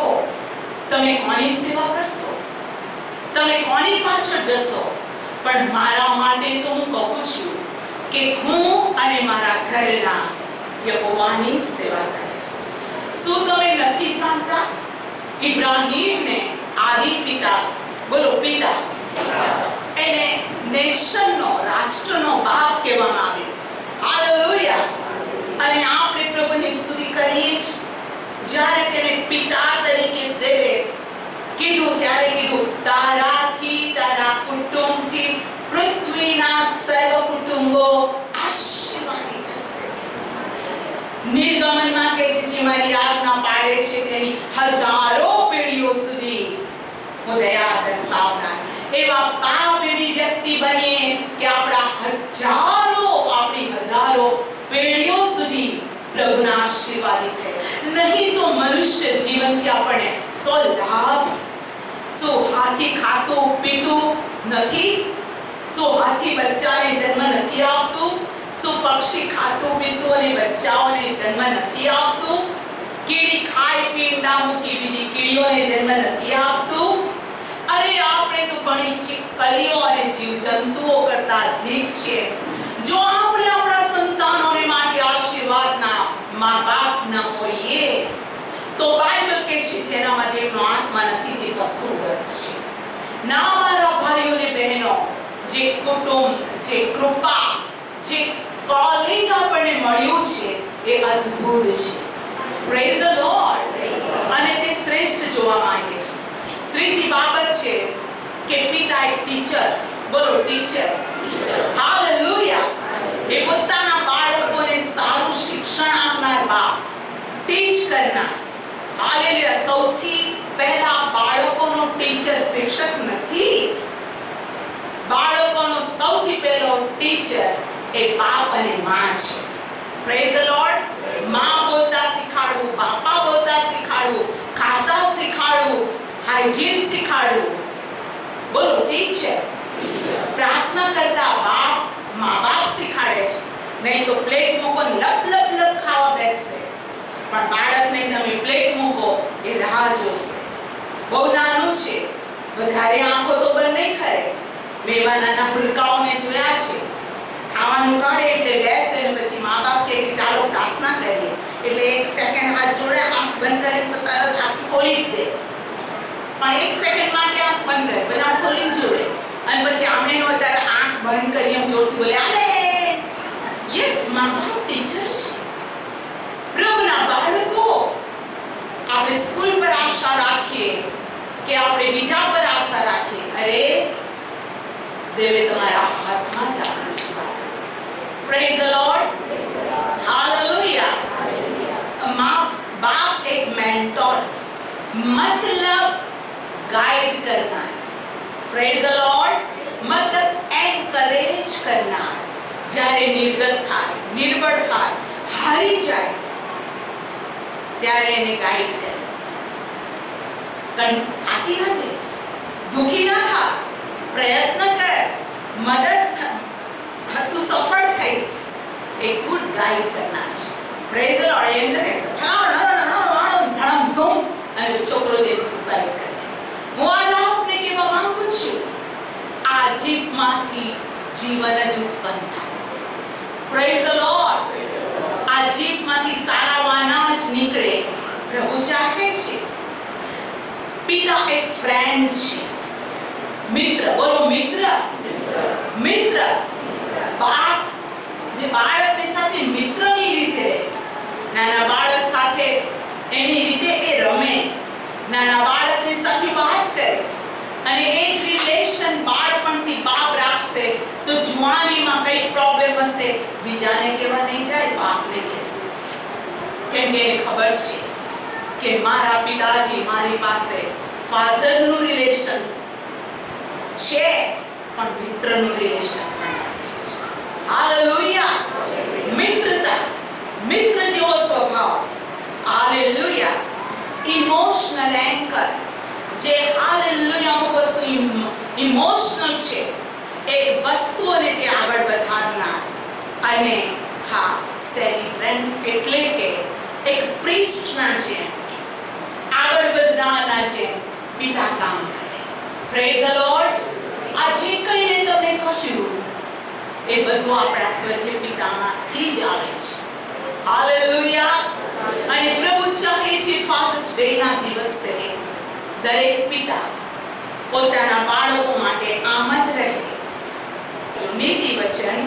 તમે કોની સેવા કરશો, તમે કોની પાછળ જશો, પણ મારા માટે તો હું કહું છું કે હું અને મારા ઘરના યહોવાની સેવા કરીશ. શું તમે નથી જાણતા? ઇબ્રાહીમને આદિ પિતા, બોલો પિતા, એને નેશનનો, રાષ્ટ્રનો બાપ કહેવામાં આવ્યો. હાલેલુયા. અને આપણે પ્રભુની સ્તુતિ કરીએ છીએ. જ્યારે તેને પિતા તરીકે દેવે કીધું ત્યારે કીધું, તારાથી, તારા કુટુંબથી પૃથ્વીના સર્વ કુટુંબો આશીર્વાદિત થશે. નિર્ગમનમાં કહે છે, જે મારી આજ્ઞા પાળે છે તેની હજારો પેઢીઓ સુધી હું દયા દર્શાવનાર. એવા પાપ એવી વ્યક્તિ બનીએ કે આપણી હજારો પેઢીઓ સુધી પ્રભુના આશીર્વાદિત થાય. નહીં તો મનુષ્ય જીવનથી આપણને સો લાભ. શું હાથી ખાતું પીતું નથી? શું હાથી બચ્ચાને જન્મ નથી આપતું? શું પક્ષી ખાતું પીતું અને બચ્ચાઓને જન્મ નથી આપતું? કીડી ખાઈ પીંડા મૂકી બીજી કીડીઓને જન્મ નથી આપતું? અરે આપણે તો ઘણી ચીકલીઓ અને જીવજંતુઓ કરતા અધિક છે. જો આપણે આપણા સંતાનોને માટે આશીર્વાદના મા બાપ ન હોઈએ તો બાઇબલ કહે છે, જેનામાં દેવનો આત્મા નથી તે પશુવત છે. ના મારા ભાઈઓ અને બહેનો, જે કુટુંબ, જે કૃપા, જે કોલિંગ આપણને મળ્યું છે એ અદ્ભુત છે. Praise the lord. અને તે શ્રેષ્ઠ જોવા માંગે છે. ત્રીજી બાબત છે કે પિતા એક ટીચર, બોલો ટીચર. હાલેલુયા. એ પોતાના બાળકોને સારું શિક્ષણ આપનાર બાપ, ટીચ કરનાર. હાલેલુયા. સૌથી પહેલા બાળકોનો ટીચર શિક્ષક નથી. બાળકોનો સૌથી પહેલો ટીચર એ બાપ અને માં છે. Praise the lord. માં બોલતા શીખાડવું, બાપા બોલતા શીખાડવું, ખાતા શીખાડવું, હાઇજીન શીખાડવું. બોલો ટીચર. પ્રાર્થના કરતા બાપ, મા બાપ શીખાડે છે. નહીં તો પ્લેટ મૂકો, લપ લપ લપ ખાવા બેસશે. પણ બાળકને તમે પ્લેટ મૂકો એ રાહ જોશે. બહુ નાનું છે, વધારે આંખો તો બંધ નહીં કરે. મેં એવા નાના ભૂલકાઓને જોયા છે. ખાવાનું કાઢે એટલે બેસે ને પછી મા બાપ કહે કે ચાલો પ્રાર્થના કરીએ, એટલે 1 સેકન્ડ હાથ જોડે, આંખ બંધ કરીને તરત આંખ ખોલી જ દે. પણ 1 સેકન્ડ માટે આંખ બંધ કરે, પછી આંખ ખોલીને જોડે અને પછી આમને નો ત્યારે આંખ બંધ કરી એમ જોરથી બોલે, અરે યસ, મા બાપ ટીચર છે. પ્રભુના બાળકો, આપણે સ્કૂલ પર આશા રાખીએ કે આપણે બીજા પર આશા રાખીએ? અરે દેવે તમારા હાથમાં જ આપણું છે. Praise the lord. હાલેલુયા. બાપ એક મેન્ટોર, મતલબ ગાઈડ કરનાર. Praise the lord. મતલબ એન્કરેજ કરનાર. જ્યારે નિર્ગત થાય, નિર્બળ થાય, હારી જાય ત્યારે એને ગાઈડ કરે. થાકી ના જઈશ, દુઃખી ના થા, પ્રયત્ન કર, મદદ તું સફળ થઈશ. એ ગુડ ગાઈડ કરનાર છે. Praise the lord. એમ કહે ધમ અને છોકરો જે સુસાઇડ કરે. હું આ આપને કહેવા માંગુ છું, આ જીભમાંથી જીવન જ ઉત્પન્ન થાય. Praise the lord. આ જીભમાંથી સારા વાના જ નીકળે. પ્રભુ ચાહે છે. પિતા એક ફ્રેન્ડ છે, મિત્ર. બોલો મિત્ર. મિત્ર. બાપ બાળકની સાથે મિત્રની રીતે રહે. નાના બાળક સાથે પોતાના બાળકની સાથે વાત કરે અને એ જ રિલેશન બાળપણથી બાપ રાખશે તો જુવાનીમાં કઈ પ્રોબ્લેમ હશે બીજાને કહેવા નહીં જાય, બાપને કહેશે. કેમ કે એને ખબર છે કે મારા પિતાજી મારી પાસે ફાધરનું રિલેશન છે પણ મિત્રનું રિલેશન પણ રાખે છે. હાલેલુયા. મિત્રતા, મિત્ર જેવો સ્વભાવ. હાલેલુયા. ઇમોશનલ એન્કર, જે હાલેલુયા અમુક વસ્તુ ઇમોશનલ છે એ વસ્તુઓને તે આગળ વધારનાર. અને હા, સેલિબ્રન્ટ એટલે કે એક પ્રિસ્ટના જેમ આગળ વધનારના જેમ પિતા કામ કરે. Praise the lord. આ જે કંઈ તમે કહ્યું એ બધું આપણા સ્વર્ગીય પિતામાંથી જ આવે છે. હાલેલુયા. અને પ્રભુ ચાહે છે ફાધર્સ ડે ના દિવસે દરેક પિતા પોતાના બાળકો માટે આમ જ રહે. નીતિ વચન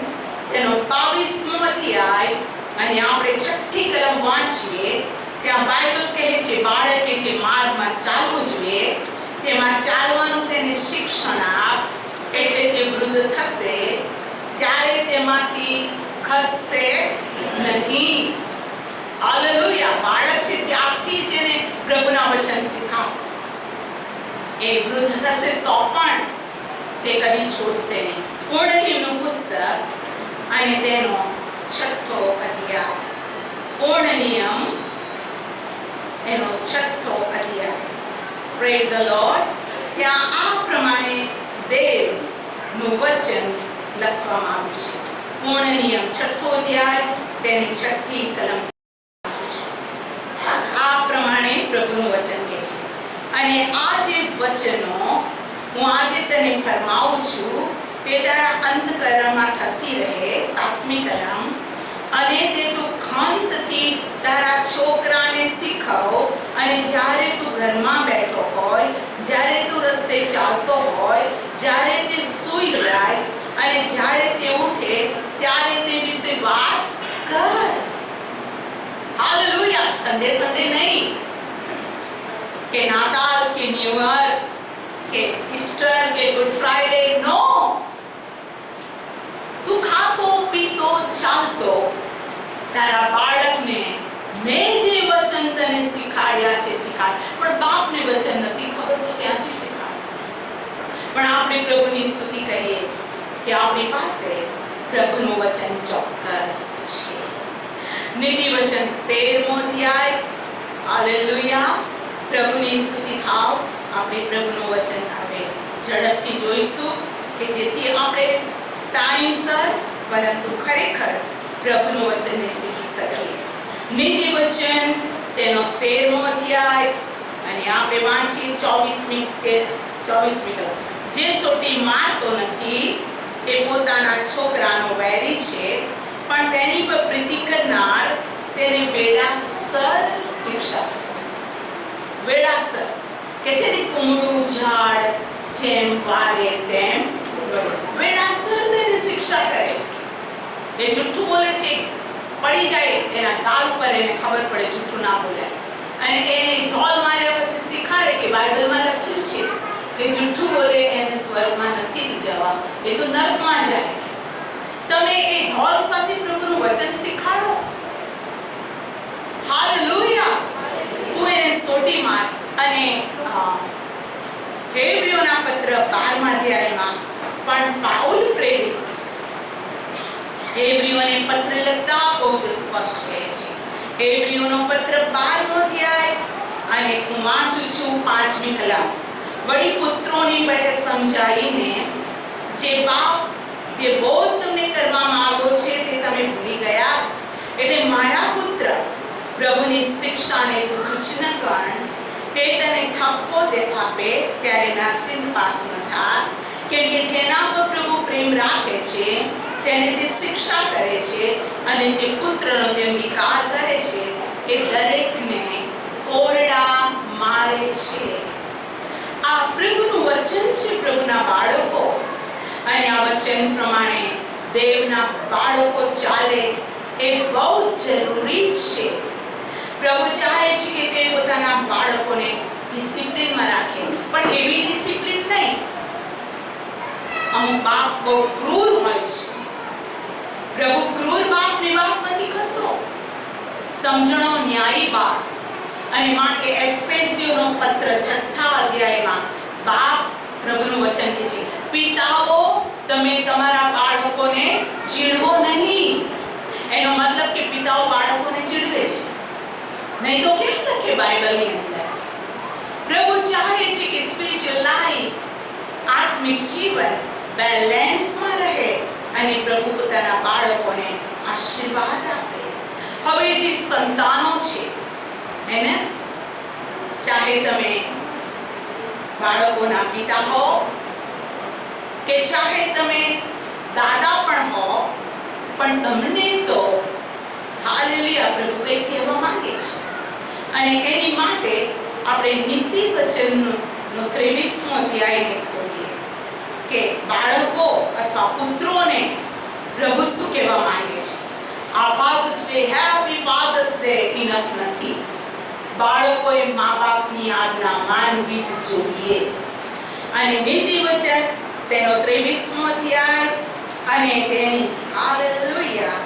તેનો 22મો અધ્યાય અને આપણે 6ઠી કલમ વાંચીએ. ત્યાં બાઇબલ કહે છે બાળકે જે માર્ગમાં ચાલવું જોઈએ તેમાં ચાલવાનું તેને શિક્ષણ આપ, એટલે તે વૃદ્ધ થશે ત્યારે તેમાંથી ખસશે નહીં. હાલેલુયા. બાળક છે ત્યારથી જ એને પ્રભુના વચન શીખાવો. એ વૃદ્ધ થશે તો પણ તે કદી છોડશે નહીં. પૂર્ણનિયમનું પુસ્તક અને તેનો 6થો અધ્યાય. પૂર્ણનિયમ એનો 6થો અધ્યાય. Praise the lord. ત્યાં આ પ્રમાણે દેવનું વચન લખવામાં આવ્યું છે. પૂર્ણનિયમ 6થો અધ્યાય તેની 6ઠી કલમ. આ પ્રમાણે પ્રભુનું વચન કહે છે. અને આ જે વચનો હું આજે તને ફરમાવું છું તે તારા અંતઃકરણમાં ઠસી રહે. 7મી કલમ. અને તે તું ખંતથી તારા છોકરાને શીખવ, અને જ્યારે તું ઘરમાં બેઠો હોય, જ્યારે તું રસ્તે ચાલતો હોય, જ્યારે તે સૂઈ જાય અને જ્યારે તે ઉઠે ત્યારે તે વિશે વાત કર. હાલેલુયા. સન્ડે સન્ડે નહીં કે નાતાલ કે ન્યૂ યર કે ઈસ્ટર કે ગુડ ફ્રાઈડે. નો. તું ખાતો પીતો ચાલતો તારા બાળકને મેં જે વચન તને શીખાડ્યા છે શીખાડ. પણ બાપને વચન નથી ખબર તો ક્યાંથી શીખાડશે? પણ આપણે પ્રભુની સ્તુતિ કરીએ કે આપણી પાસે પ્રભુનું વચન ચોક્કસ છે. નીતિ વચન 13મો અધ્યાય. હાલેલુયા. પ્રભુની સ્તુતિ થાવ. આપણે પ્રભુનું વચન આપણે ઝડપથી જોઈશું કે જેથી આપણે ટાઈમસર પરંતુ ખરેખર પ્રભુનું વચનને શીખી શકીએ. નીતિ વચન તેનો 13મો અધ્યાય અને આપણે વાંચીએ 24મી કલમ. જે સોટી મારતો નથી તે પોતાના છોકરાનો વૈરી છે, પણ તેની પર પ્રીતિ કરનાર તેને વેળાસર શિક્ષા કરે છે. વેળાસર કે છે ને કુમળું ઝાડ જેમ વારે તેમ વેળાસર તેને શિક્ષા કરે છે. એ જુઠ્ઠું બોલે છે પડી જાય એના ગાલ ઉપર એને ખબર પડે જુઠ્ઠું ના બોલે અને એને ધોલ માર્યા પછી શીખાડે કે બાઇબલમાં લખ્યું છે કે જુઠ્ઠું બોલે એને સ્વર્ગમાં નથી જવા, એ તો નરકમાં જાય. તમે એ ધોલ સાથે પ્રભુનું વચન શીખાડો. હાલેલુયા. તું એને સોટી માર. અને હેબ્રીઓના પત્ર 12મા અધ્યાયમાં પણ પાઉલ પ્રેરિત હેબ્રીઓને પત્ર લખતા બહુ સ્પષ્ટ કહે છે. હેબ્રીઓનો પત્ર 12મો અધ્યાય અને હું વાંચું છું 5મી કલમ. વળી પુત્રોની પેટે સમજાવીને જે બોધ તમને કરવામાં આવ્યો છે તે તમે ભૂલી ગયા. એટલે મારા પુત્ર, પ્રભુની શિક્ષાને તું તુચ્છ ન ગણ. તે તને ઠપકો આપે ત્યારે નાસીન પાસ ન થા. કેમ કે જેના પર પ્રભુ પ્રેમ રાખે છે તેને તે શિક્ષા કરે છે, અને જે પુત્રનો તે અંગીકાર કરે છે એ દરેકને કોરડા મારે છે. આ પ્રભુનું વચન છે પ્રભુના બાળકો. અને આ વચન પ્રમાણે દેવના બાળકો ચાલે એ બહુ જરૂરી છે. પ્રભુ ચાહે છે કે તે પોતાના બાળકોને ડિસિપ્લિનમાં રાખે, પણ એવી ડિસિપ્લિન નહીં. અમુક બાપ બહુ ક્રૂર હોય છે. પ્રભુ ક્રૂર બાપની વાત નથી કરતો, સમજણો ન્યાયી બાપ. અને માટે એફેસીઓનો પત્ર 6થા અધ્યાયમાં બાપ પ્રભુનું વચન કહે છે, પિતાઓ તમે તમારા બાળકોને ચીડવો નહીં. એનો મતલબ કે પિતાઓ બાળકોને ચીડવે છે, નહીં તો કેમ લખે બાઇબલની અંદર? પ્રભુ ચાહે છે કે સ્પિરિચ્યુઅલ લાઈફ, આત્મિક જીવન બેલેન્સમાં રહે અને પ્રભુ પોતાના બાળકોને આશીર્વાદ આપે. હવે જે સંતાનો છે એને ચાહે તમે બાળકોના પિતા હો કે ચાહે તમે દાદા પણ હો, પણ તમને તો હાલેલુયા પ્રભુ કંઈક કહેવા માંગે છે. અને એની માટે આપણે નીતિ વચનનો 23મો અધ્યાયને ખોલીએ કે બાળકો અથવા પુત્રોને પ્રભુ શું કહેવા માંગે છે. આ Father's Day, happy Father's Day enough નથી. બાળકોએ મા બાપની આજ્ઞા માનવી જ જોઈએ. અને નીતિ વચન તેનો 23મો અધ્યાય અને તેની હાલેલુયા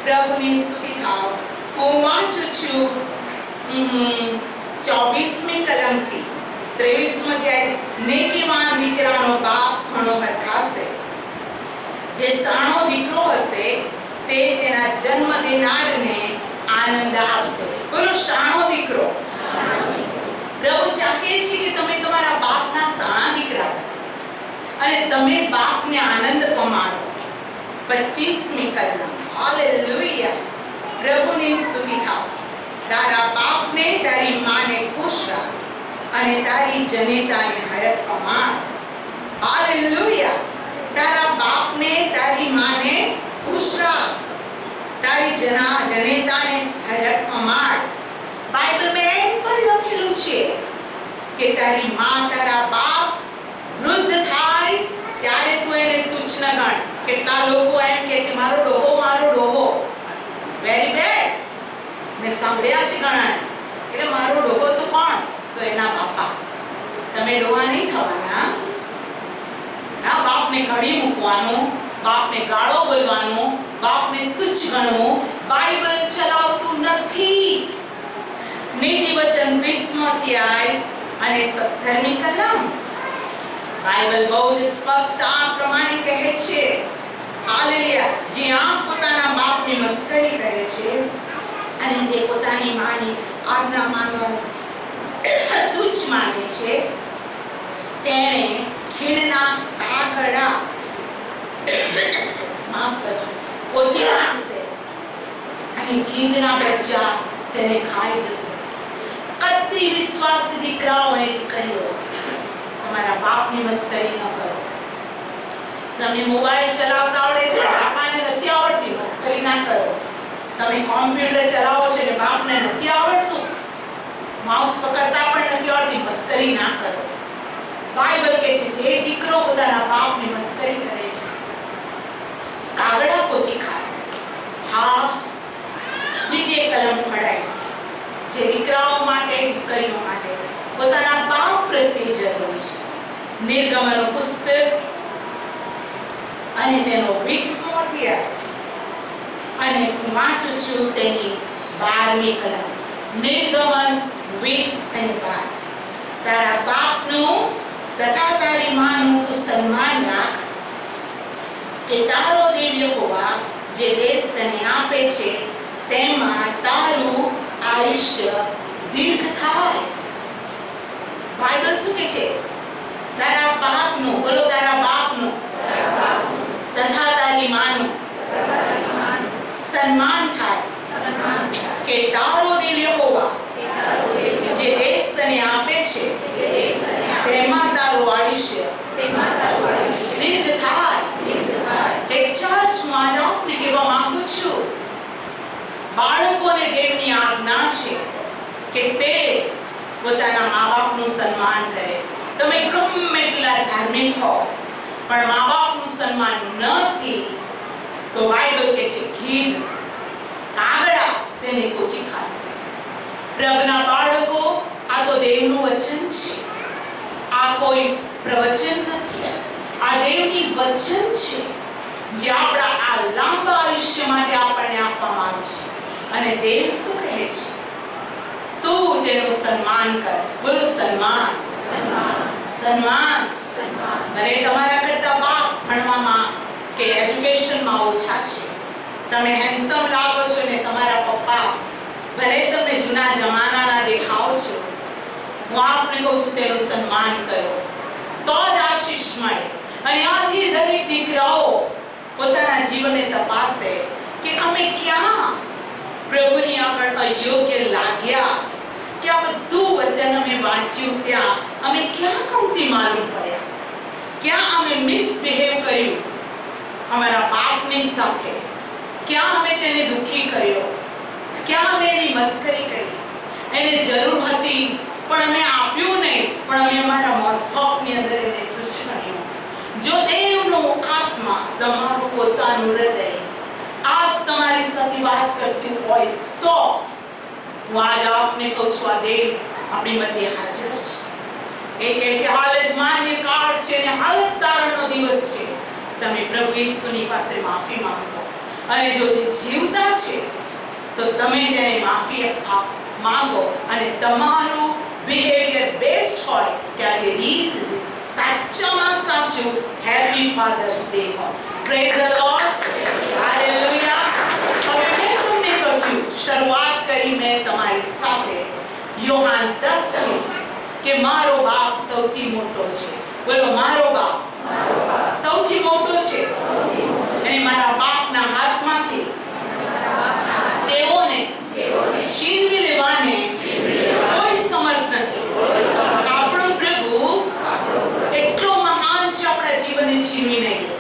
પ્રભુની સ્તુતિ થાવ. હું વાંચું છું 24મી કલમથી 23મો અધ્યાય. નેકીવાન દીકરાનો બાપ ઘણો હરખાશે, જે સાણો દીકરો હશે તે તેના જન્મ દેનારને આનંદ આપશે. બોલો, સાણો દીકરો. પ્રભુ ચાહે છે કે તમે તમારા બાપના સાણા દીકરા અને તમે બાપને આનંદ પમાડો. 25મી કલમ. હાલેલુયા પ્રભુની સ્તુતિ થાવ. તારા બાપને તારી માને ખુશ રાખ અને તારી જનેતાને હરખ પમાડ. હાલેલુયા. તારા બાપને તારી માને ખુશ રાખ, તારી જનેતાને હરખ પમાડ. બાઇબલમાં એમ પણ લખેલું છે કે તારી માં તારા બાપ વૃદ્ધ થાય ત્યારે તું એને તુચ્છ ન ગણ. કેટલા લોકો એમ કહે છે, મારો ડોહો, મારો ડોહો. Very bad. મેં સાંભળ્યા છે ઘણા, એટલે મારો ડોહો તો કોણ? તો એના બાપા. તમે ડોહા નહીં થવાના. ના, બાપને ઘડી મૂકવાનું, બાપને ગાળો બોલવાનું, બાપને તુચ્છ ગણવું બાઇબલ ચલાવતું નથી. નીતિ વચન 20મો અધ્યાય અને 17મી કલમ. બાઇબલ બહુ જ સ્પષ્ટ આ પ્રમાણે કહે છે. હાલેલુયા. જે આમ પોતાના બાપની મસ્કરી કરે છે અને જે પોતાની માની આજ્ઞા માનવાનું તુચ્છ માને છે, તેણે ખીણના કાગડા માફ કરજો પોચી નાખશે અને ગીધના બચ્ચા તેને ખાઈ જશે. કદી વિશ્વાસી દીકરાઓ અને દીકરીઓ, તમારા બાપની મસ્કરી ન કરો. તમને મોબાઈલ ચલાવતા આવડે છે, બાપાને નથી આવડતી, મસ્કરી ના કરો. તમે કોમ્પ્યુટર ચલાવો છો ને બાપને નથી આવડતું, માઉસ પકડતા પણ નથી આવડતી, મસ્કરી ના કરો. બાઇબલ કહે છે જે દીકરો પોતાના બાપની મસ્કરી કરે છે કાગડા પોચી ખાશે. હા, બીજી એક કલમ પડાઈશ. જે દીકરાઓ માટે, દીકરીઓ માટે પોતાના બાપ પ્રત્યે જરૂરી છે. નિર્ગમનનું પુસ્તક અને તેનો 20મો અધ્યાય અને હું વાંચું છું તેની 12મી કલમ. નિર્ગમન 20 અને 12. તારા બાપનું તથા તારી માનું તું સન્માન રાખ કે તારો દેવ યહોવા જે દેશ તને આપે છે તેમાં તારું આયુષ્ય દીર્ઘ થાય. બાઇબલ શું કહે છે? તારા બાપનું, બોલો તારા બાપનું તથા તારી માનું સન્માન થાય કે તારો દેવ યહોવા જે દેશ તને આપે છે તેમાં તારું આયુષ્ય દીર્ઘ થાય. એ ચર્ચ માં આપને કહેવા માંગુ છું, બાળકોને દેવની આજ્ઞા છે કે તે પોતાના મા બાપનું સન્માન કરે. તમે ગમે એટલા ધાર્મિક હો પણ મા બાપનું સન્માન નથી તો બાઇબલ કહે છે ગીધ કાગડા તેને કોચી ખાશે. પ્રભુના બાળકો, આ તો દેવનું વચન છે, આ કોઈ પ્રવચન નથી, આ દેવની વચન છે જે આપણા આ લાંબા આયુષ્ય માટે આપણને આપવામાં આવ્યું છે. અને દેવ શું કહે છે? તું તેનું સન્માન કર. બોલો સન્માન, સન્માન. ભલે તમારા કરતા બાપ ભણવામાં કે એજ્યુકેશનમાં ઓછા છે, તમે હેન્ડસમ લાગો છો ને તમારા પપ્પા ભલે તમે જૂના જમાનાના દેખાવ છો, હું આપને કહું છું તેનું સન્માન કરો તો જ આશીષ મળે. અને આજથી દરેક દીકરાઓ પોતાના જીવનને તપાસે કે અમે ક્યાં પ્રભુની આગળ અયોગ્ય લાગ્યા, કે આ બધું વચન અમે વાંચ્યું ત્યાં અમે ક્યાં કમતી માલુમ પડ્યા, ક્યાં અમે મિસબિહેવ કર્યું અમારા બાપની સાથે, ક્યાં અમે તેને દુખી કર્યો, ક્યાં અમે એની મસ્કરી કરી, એને જરૂર હતી પણ અમે આપ્યું નહીં, પણ અમે અમારા મોસોકની અંદર એને તુચ્છ ગણ્યું. જો દેવનો આત્મા તમારું પોતાનું હૃદય આજ તમારી સાથે વાત કરતું હોય તો હું આજ આપને કહું છું, આ દેવ આપણી મધ્ય હાજર છે. એ કહે છે હાલ જ માન્ય કાળ છે ને હાલ જ તારણનો દિવસ છે. તમે પ્રભુ ઈસુની પાસે માફી માંગો અને જો તે જીવતા છે તો તમે તેને માફી માંગો અને તમારું બિહેવિયર બેસ્ટ હોય કે આજે રીત સાચામાં સાચું હેપી ફાધર્સ ડે હોય. Praise the lord, hallelujah. હવે મેં તમને કહ્યું, શરૂઆત કરી મેં તમારી સાથે યોહાન 10 કે મારો બાપ સૌથી મોટો છે. બોલો મારો બાપ સૌથી મોટો છે અને મારા બાપના હાથમાંથી તેઓને છીનવી લેવાને કોઈ સમર્થ નથી. આપણો પ્રભુ એટલો મહાન છે, આપણા જીવનને છીનવી નહીં લે.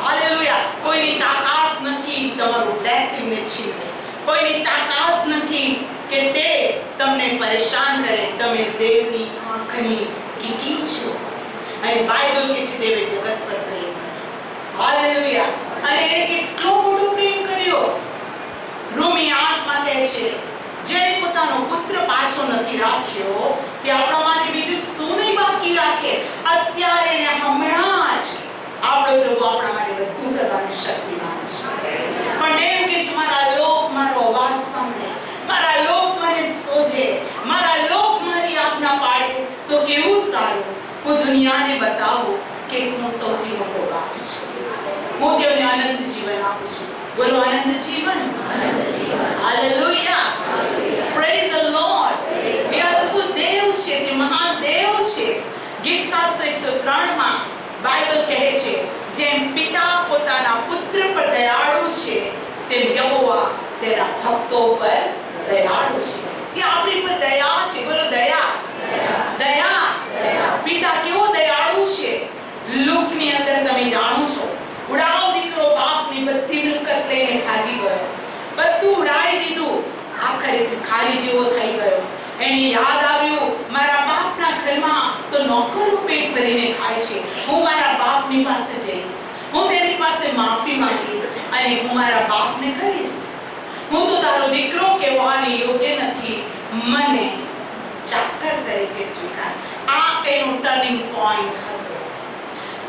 હાલેલુયા. કોઈની તાકાત નથી તમારું બ્લેસિંગને છીનવે, કોઈની તાકાત નથી કે તે તમને પરેશાન કરે. તમે દેવની આંખની કીકી છો અને બાઇબલ કે છે દેવે જગત પર પ્રેમ કર્યો. હાલેલુયા. અને એને કેટલો મોટો પ્રેમ કર્યો. રોમી 8 કહે છે જેણે પોતાનો પુત્ર પાછો નથી રાખ્યો તે આપણા માટે બીજું શું નહીં બાકી રાખે. અત્યારે ને હમણાં જ આપણો પ્રભુ આપણા માટે બધું કરવાની શક્તિમાન છે. પણ દેવ કે છે મારા લોક મારો અવાજ સાંભળે, મારા લોક મને શોધે, મારા લોક મારી આજ્ઞા પાડે તો કેવું સારું. હું દુનિયાને બતાવું કે હું સૌથી મોટો બાપ છું. હું તેમને આનંદ જીવન આપું છું. બોલો આનંદ જીવન, હાલેલુયા. Praise the lord. એ અદ્ભુત દેવ છે, તે મહાન દેવ છે. ગીત 703 બાઇબલ કહે છે જેમ પિતા પોતાના પુત્ર પર દયાળુ છે તેમ યહોવા તેના ભક્તો પર દયાળુ છે. તે આપણી પર દયા છે. બોલો દયા, દયા. પિતા કેવો દયાળુ છે. લૂકની અંદર તમે જાણો છો, ઉડાવ દીકરો બાપની બધી મિલકત લઈને ભાગી ગયો, બધું ઉડાવી દીધું, આખરે ભિખારી જેવો થઈ ગયો. એને યાદ આવ્યું મારા બાપના ઘરમાં તો નોકરો પેટ ભરીને ખાય છે, હું મારા બાપની પાસે જઈશ, હું તેની પાસે માફી માંગીશ અને હું મારા બાપને કહીશ હું તો તારો દીકરો કહેવાની યોગ્ય નથી, મને ચાકર તરીકે સ્વીકાર. આ એનો ટર્નિંગ પોઈન્ટ હતો.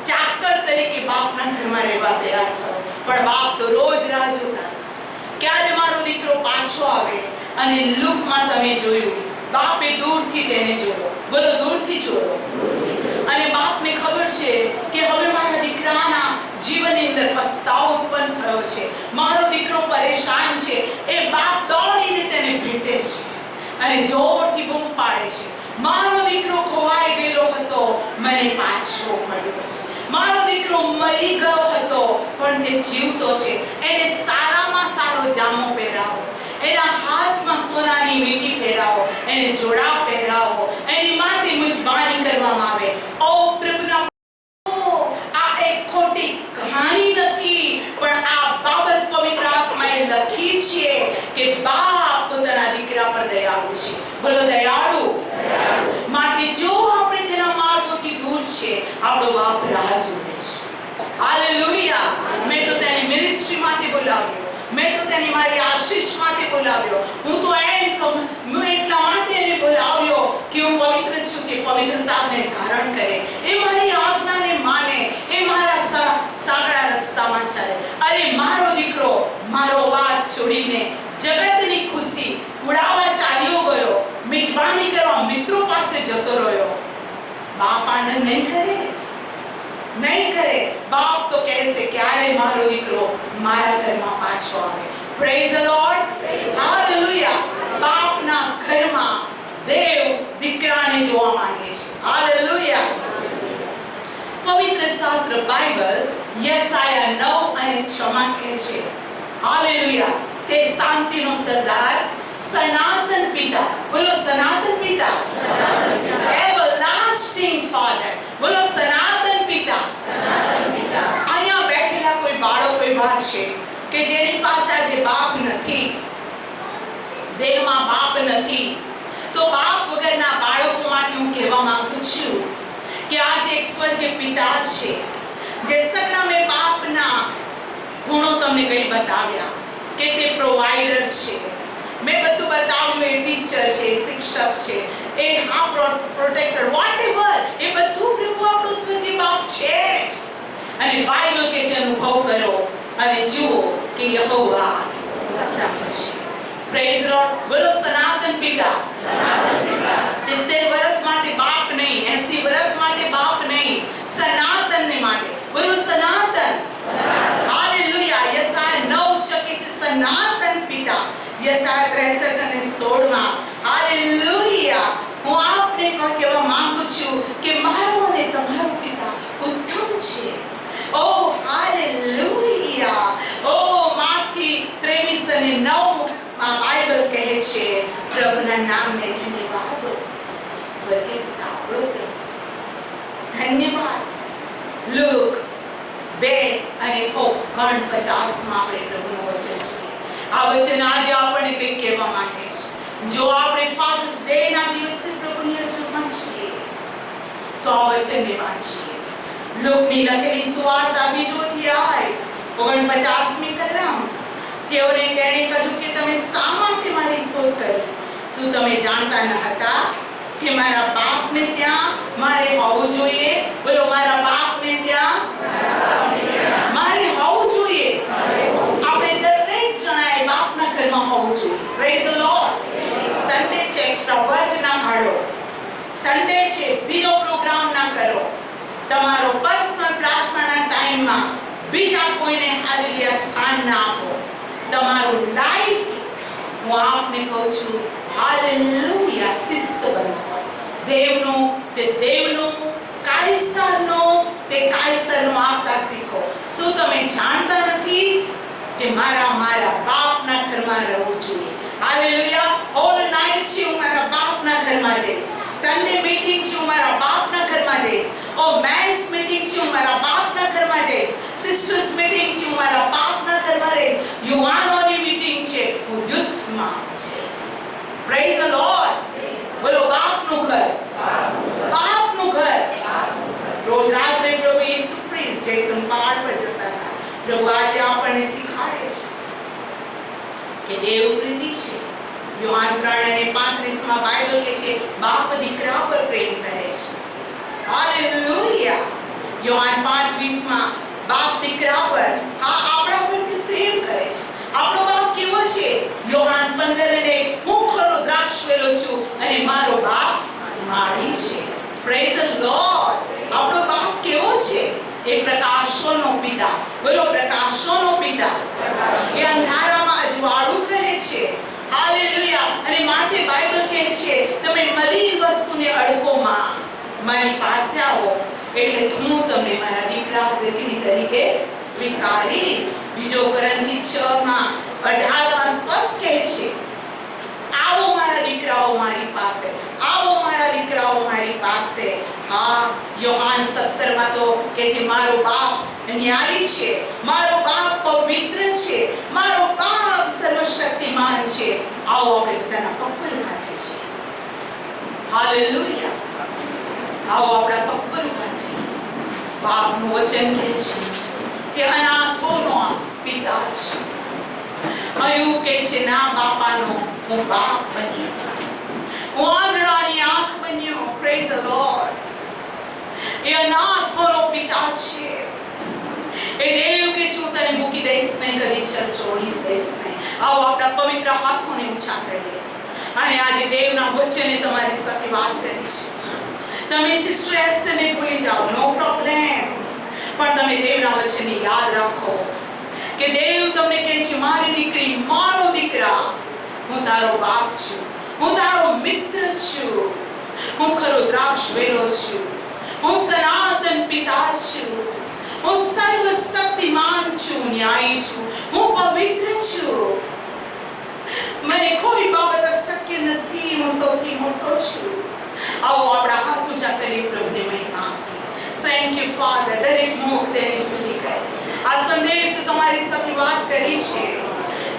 ચાકર તરીકે બાપના ઘરમાં રહેવા તૈયાર થયો. પણ બાપ તો રોજ રાહ જોતા ક્યારે મારો દીકરો પાછો આવે. અને લૂકમાં તમે જોયું બાપે દૂરથી તેને જોયો. બોલો દૂરથી જોયો. અને બાપને ખબર છે કે હવે મારા દીકરાના જીવનની અંદર પસ્તાવો ઉત્પન્ન થયો છે, મારો દીકરો પરેશાન છે. એ બાપ દોડીને તેને ભેટે છે અને જોરથી બૂમ પાડે છે મારો દીકરો ખોવાઈ ગયેલો હતો, મને પાછો મળ્યો છે. મારો દીકરો મરી ગયો હતો પણ તે જીવતો છે. એને સારામાં સારો જામો પહેરાવો, એના હાથમાં સોનાની વીંટી પહેરાવો, એને જોડા પહેરાવો, એની માટે મુજબાની કરવામાં આવે. ઓ પ્રભુના, આ એક ખોટી કહાની નથી, પણ આ બાબત પવિત્ર આત્માએ લખી છે કે બાપ પોતાના દીકરા પર દયાળુ છે. બોલો દયાળુ. માટે જો આપણે તેના માર્ગોથી દૂર છે, આપણો બાપ રાહ જુએ છે. હાલેલુયા. મેં તો તેની મિનિસ્ટ્રી માટે બોલાવ્યો, મેં તો તેની મારી આશીષ માટે બોલાવ્યો. હું તો એટલા માટે એને બોલાવ્યો કે હું પવિત્ર છું, કે પવિત્રતાને ધારણ કરે, એ મારી આજ્ઞાને માને, એ મારા સાંકડા રસ્તામાં ચાલે. અરે મારો દીકરો મારો વાત છોડીને જગતની ખુશી ઉડાવવા ચાલ્યો ગયો, મિજબાની કરવા મિત્રો પાસે જતો રહ્યો. બાપ આનંદ નહીં કરે? નહીં કરે. બાપ તો કહેશે ક્યારે મારો દીકરો મારા ઘરમાં પાછો આવે. Praise the lord. હાલેલુયા. બાપના ઘરમાં દેવ દીકરાને જોવા માંગે છે. હાલેલુયા. પવિત્ર શાસ્ત્ર બાઇબલ યશાયા 9 અને 6 કહે છે, હાલેલુયા, તે શાંતિનો સરદાર, સનાતન પિતા. બોલો સનાતન પિતા. Everlasting father. બોલો સનાતન પિતા. અહીંયા બેઠેલા કોઈ બાળકો એવા છે કે જેની પાસે આજે બાપ નથી, દેહમાં બાપ નથી. તો બાપ વગરના બાળકો માટે હું કહેવા માંગુ છું કે આજે એક સ્વર્ગીય પિતા છે, જે સગડા મેં બાપના ગુણો તમને કઈ બતાવ્યા કે તે પ્રોવાઈડર છે. મેં બધું બતાવ્યું, એ ટીચર છે, શિક્ષક છે, એ પ્રોટેક્ટર, વોટએવર, એ બધું પ્રભુ આપણો સ્વર્ગીય બાપ છે જ. અને બાઇબલ કે છે અનુભવ કરો અને જુઓ કે યહોવા કરતા છે. Praise lord. બોલો સનાતન પિતા. 70 વર્ષ માટે બાપ નહીં, 80 વર્ષ માટે બાપ નહીં, સનાતનને માટે. બોલો સનાતન. હાલેલુયા. યશાયા 9 કહે છે સનાતન પિતા. યશાયા 63 અને 16 હાલેલુયા. હું આપને કહેવા માંગુ છું કે મારો અને તમારો પિતા ઉત્તમ છે. ઓ હાલેલુયા. ઓ માથી 23 અને 9 બાઇબલ કહે છે પ્રભુના નામને ધન્યવાદ. સ્વર્ગીય પિતા આપણો પ્રભુ, ધન્યવાદ. લુક 2 અને 49 આપણે પ્રભુનું વચન જોઈએ. આ વચન આજે આપણને કંઈક કહેવા માંગે છે. જો આપણે ફાધર્સ ડે ના દિવસે પ્રભુની રજૂમાં છીએ તો આ વચનને વાંચીએ. લુકની લખેલી સુવાર્તા 2 અધ્યાય 49મી કલમ. તેઓને તેણે કહ્યું કે તમે શા માટે મારી શોધ કરી? શું તમે જાણતા ન હતા કે મારા બાપને ત્યાં મારે હોવું જોઈએ? બોલો મારા બાપને ત્યાં મારે હોવું જોઈએ. આપણે દરેક જણાએ બાપના ઘરમાં હોવું જોઈએ. Praise the lord. સન્ડે છે, એક્સ્ટ્રા વર્ક ના કાઢો. સન્ડે છે, બીજો પ્રોગ્રામ ના કરો. તમારો પર્સનલ પ્રાર્થનાના ટાઈમમાં બીજા કોઈને હાલેલુયા સ્થાન ના આપો. તમારું લાઈફ, હું આપને કહું છું, હાલેલુયા, શિસ્ત બનાવો. દેવનું તે દેવનું, કાયસરનું તે કાયસરનું આપતા શીખો. શું તમે જાણતા નથી કે મારા બાપના ઘરમાં રહેવું જોઈએ? હાલેલુયા. હોલ નાઇટ છે, હું મારા બાપના ઘરમાં જઈશ. સન્ડે મીટિંગ છે, હું મારા બાપના ઘરમાં જઈશ. ઓ મેન્સ મીટિંગ છે, હું મારા બાપના ઘરમાં જઈશ. સિસ્ટર્સ મીટિંગ છે, હું મારા બાપના ઘરમાં રહીશ. યુવાનોની મીટિંગ છે, હું યુથમાં જઈશ. Praise the lord. બોલો બાપનું ઘર. બાપનું ઘર. રોજ રાત્રે પ્રભુ ઈસુ ખ્રિસ્ત જૈતૂન પહાડ પર જતા હતા. પ્રભુ આજે આપણને શીખવાડે છે કે દેવ પ્રીતિ છે. યોહાન 3:35 બાઇબલ કહે છે બાપ દીકરા પર પ્રેમ કરે છે. હાલેલુયા. યોહાન 5:20 બાપ દીકરા પર, હા, આપણા પર પ્રેમ કરે છે. આપણો બાપ કેવો છે? યોહાન 15:1 હું ખરો દ્રાક્ષવેલો છું અને મારો બાપ માળી છે. Praise the lord. આપણો બાપ કેવો છે? એ પ્રકાશોનો પિતા. બોલો પ્રકાશોનો પિતા. એ અંધારામાં અજવાળું કરે છે. હાલેલુયા. અને માટે બાઇબલ કહે છે તમે મલિન વસ્તુને અડકોમાં મારી પાસે આવો એટલે હું તમને મારા દીકરા દીકરી તરીકે સ્વીકારીશ. બીજો કોરિન્થી 6:18 સ્પષ્ટ કહે છે આવો મારા દીકરાઓ મારી પાસે, આવો મારા દીકરાઓ મારી પાસે. હા, યોહાન 17 તો કહે છે મારો બાપ ન્યાયી છે, મારો બાપ પવિત્ર છે, મારો બાપ સર્વશક્તિમાન છે. આવો આપણે બધાના પગ પર ઉભા થઈએ છીએ. હાલેલુયા. આવો આપણા પગ પર ઉભા થઈએ. બાપનું વચન કહે છે કે અનાથોનો પિતા છે. એવું કહે છે ના બાપાનો હું બાપ બની. હું આંધળાની આંખ બન્યો. Praise the lord. એ અનાથોનો પિતા છે. એ દેવ કે છું તને મૂકી દઈશ નહીં, કદી ચલ છોડીશ દઈશ નહીં. આવો આપણા પવિત્ર હાથોને ઊંચા કરીએ અને આજે દેવના વચને તમારી સાથે વાત કરી છે. તમે સ્ટ્રેસને ભૂલી જાઓ, નો પ્રોબ્લેમ, પણ તમે દેવના વચને યાદ રાખો કે દેવ તમને કહે છે, મારી દીકરી, મારો દીકરા, હું તારો બાપ છું, હું તારો મિત્ર છું, હું ખરો દ્રાક્ષ વેલો છું, હું સનાતન પિતા છું, હું સર્વશક્તિમાન છું, ન્યાયી છું, હું પવિત્ર છું, મને કોઈ બાબત અશક્ય નથી, હું સૌથી મોટો છું. આવો આપણા હાથ ઊંચા કરી પ્રભુને મહિમા આપીએ. Thank you father. દરેક મુખ તેની સ્તુતિ કરે. આ સંદેશ તમારી સાથે વાત કરી છે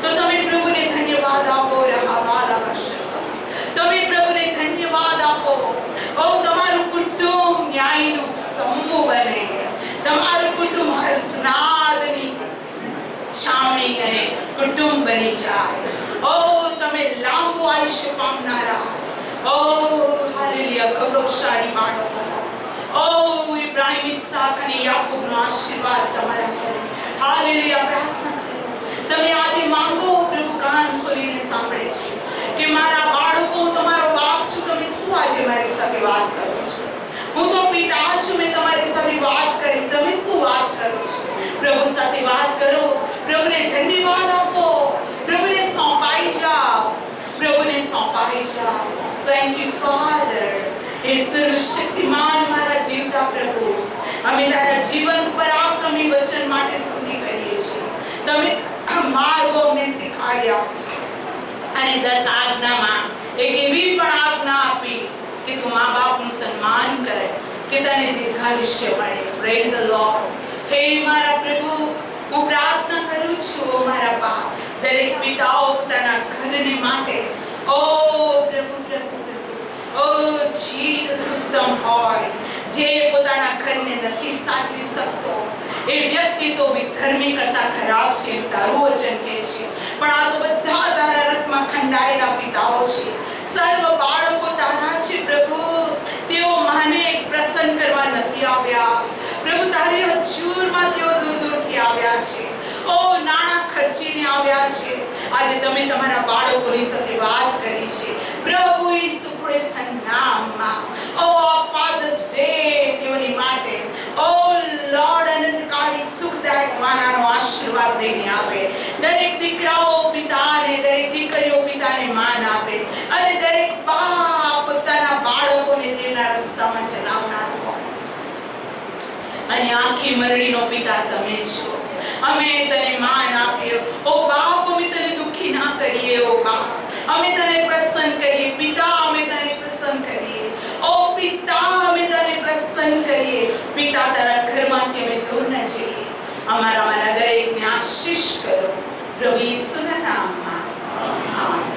તો તમે પ્રભુને ધન્યવાદ આપો. તમે પ્રભુને ધન્યવાદ આપો. ઓ તમારું કુટુંબ ન્યાયનું તંબુ બને, તમારું કુટુંબ હર્ષનાદની છાવણી અને કુટુંબ બની જાય. ઓ તમે લાંબુ આયુષ્ય પામનારા, ઓ હાલેલુયા, ગૌરવશાળી બાળકો, ઓ ઇબ્રાહિમ, ઈસાક અને યાકૂબનો આશીર્વાદ તમારા પર. હાલેલુયા. પ્રાર્થના કરો. તમે આજે માંગો. પ્રભુ કાન ખોલીને સાંભળે છે કે મારા બાળકો, તમારો બાપ છું, તમે શું આજે મારી સાથે વાત કરો છો? હું તો પિતા છું, મેં તમારી સાથે વાત કરી, તમે શું વાત કરો છો? પ્રભુ સાથે વાત કરો. પ્રભુને ધન્યવાદ આપો. પ્રભુને સોંપાઈ જાઓ. પ્રભુને સોંપાઈ જાઓ. Thank you father. એ સર્વશક્તિમાન મારા જીવતા પ્રભુ, અમે તારા જીવન પરાક્રમી વચન માટે સ્તુતિ કરીએ છીએ. તમે માર્ગો અમને શીખવાડ્યા અને 10 આજ્ઞામાં એક એવી પણ આજ્ઞા આપી કે તું મા બાપનું સન્માન કરે, કે તને દીર્ઘાયુષ્ય મળે. Praise the lord. હે મારા પ્રભુ, હું પ્રાર્થના કરું છું મારા બાપ, દરેક પિતાઓ પોતાના ઘરને માટે, ઓ પ્રભુ પ્રભુ પ્રભુ, ઓ જીસસ ઉત્તમ હોય, જે પોતાના ઘરને નથી સાચવી શકતો એ વ્યક્તિ તો વિધર્મી કરતા ખરાબ છે, તારું વચન કહે છે. પણ આ તો બધા તારા રથમાં ખંડાયેલા પિતાઓ છે. સર્વ બાળકો તારા છે પ્રભુ. તેઓ માને પ્રસન્ન કરવા નથી આવ્યા પ્રભુ, તારી હજુરમાં તેઓ દૂર દૂરથી આવ્યા છે. ઓ નાણાં ખર્ચીને આવ્યા છે. આજે તમે તમારા બાળકોની સાથે વાત કરી છે પ્રભુ ઈસુ ખ્રિસ્તના નામમાં. ઓ ફાધર્સ ડે તેઓની માટે, ઓ લોર્ડ, અનંતકાલિક સુખદાયક વાનાનો આશીર્વાદ લઈને આવે. દરેક દીકરાઓ પિતાને, દરેક દીકરીઓ પિતાને માન આપે અને દરેક બાપ પોતાના બાળકોને તેના રસ્તામાં ચલાવનાર હોય. અને આખી મરડીનો પિતા તમે છો. અમે તને માન આપ્યો. ઓ બાપ, અમે તને દુખી ના કરીએ. ઓ બાપ, અમે તને પ્રસન્ન કરીએ. પિતા, અમે તને પ્રસન્ન કરીએ. ઓ પિતા, અમે તને પ્રસન્ન કરીએ. પિતા, તારા ઘરમાંથી અમે દૂર ન જઈએ. અમારા દરેકને આશીષ કરો પ્રભુ ઈસુના નામમાં. આમીન.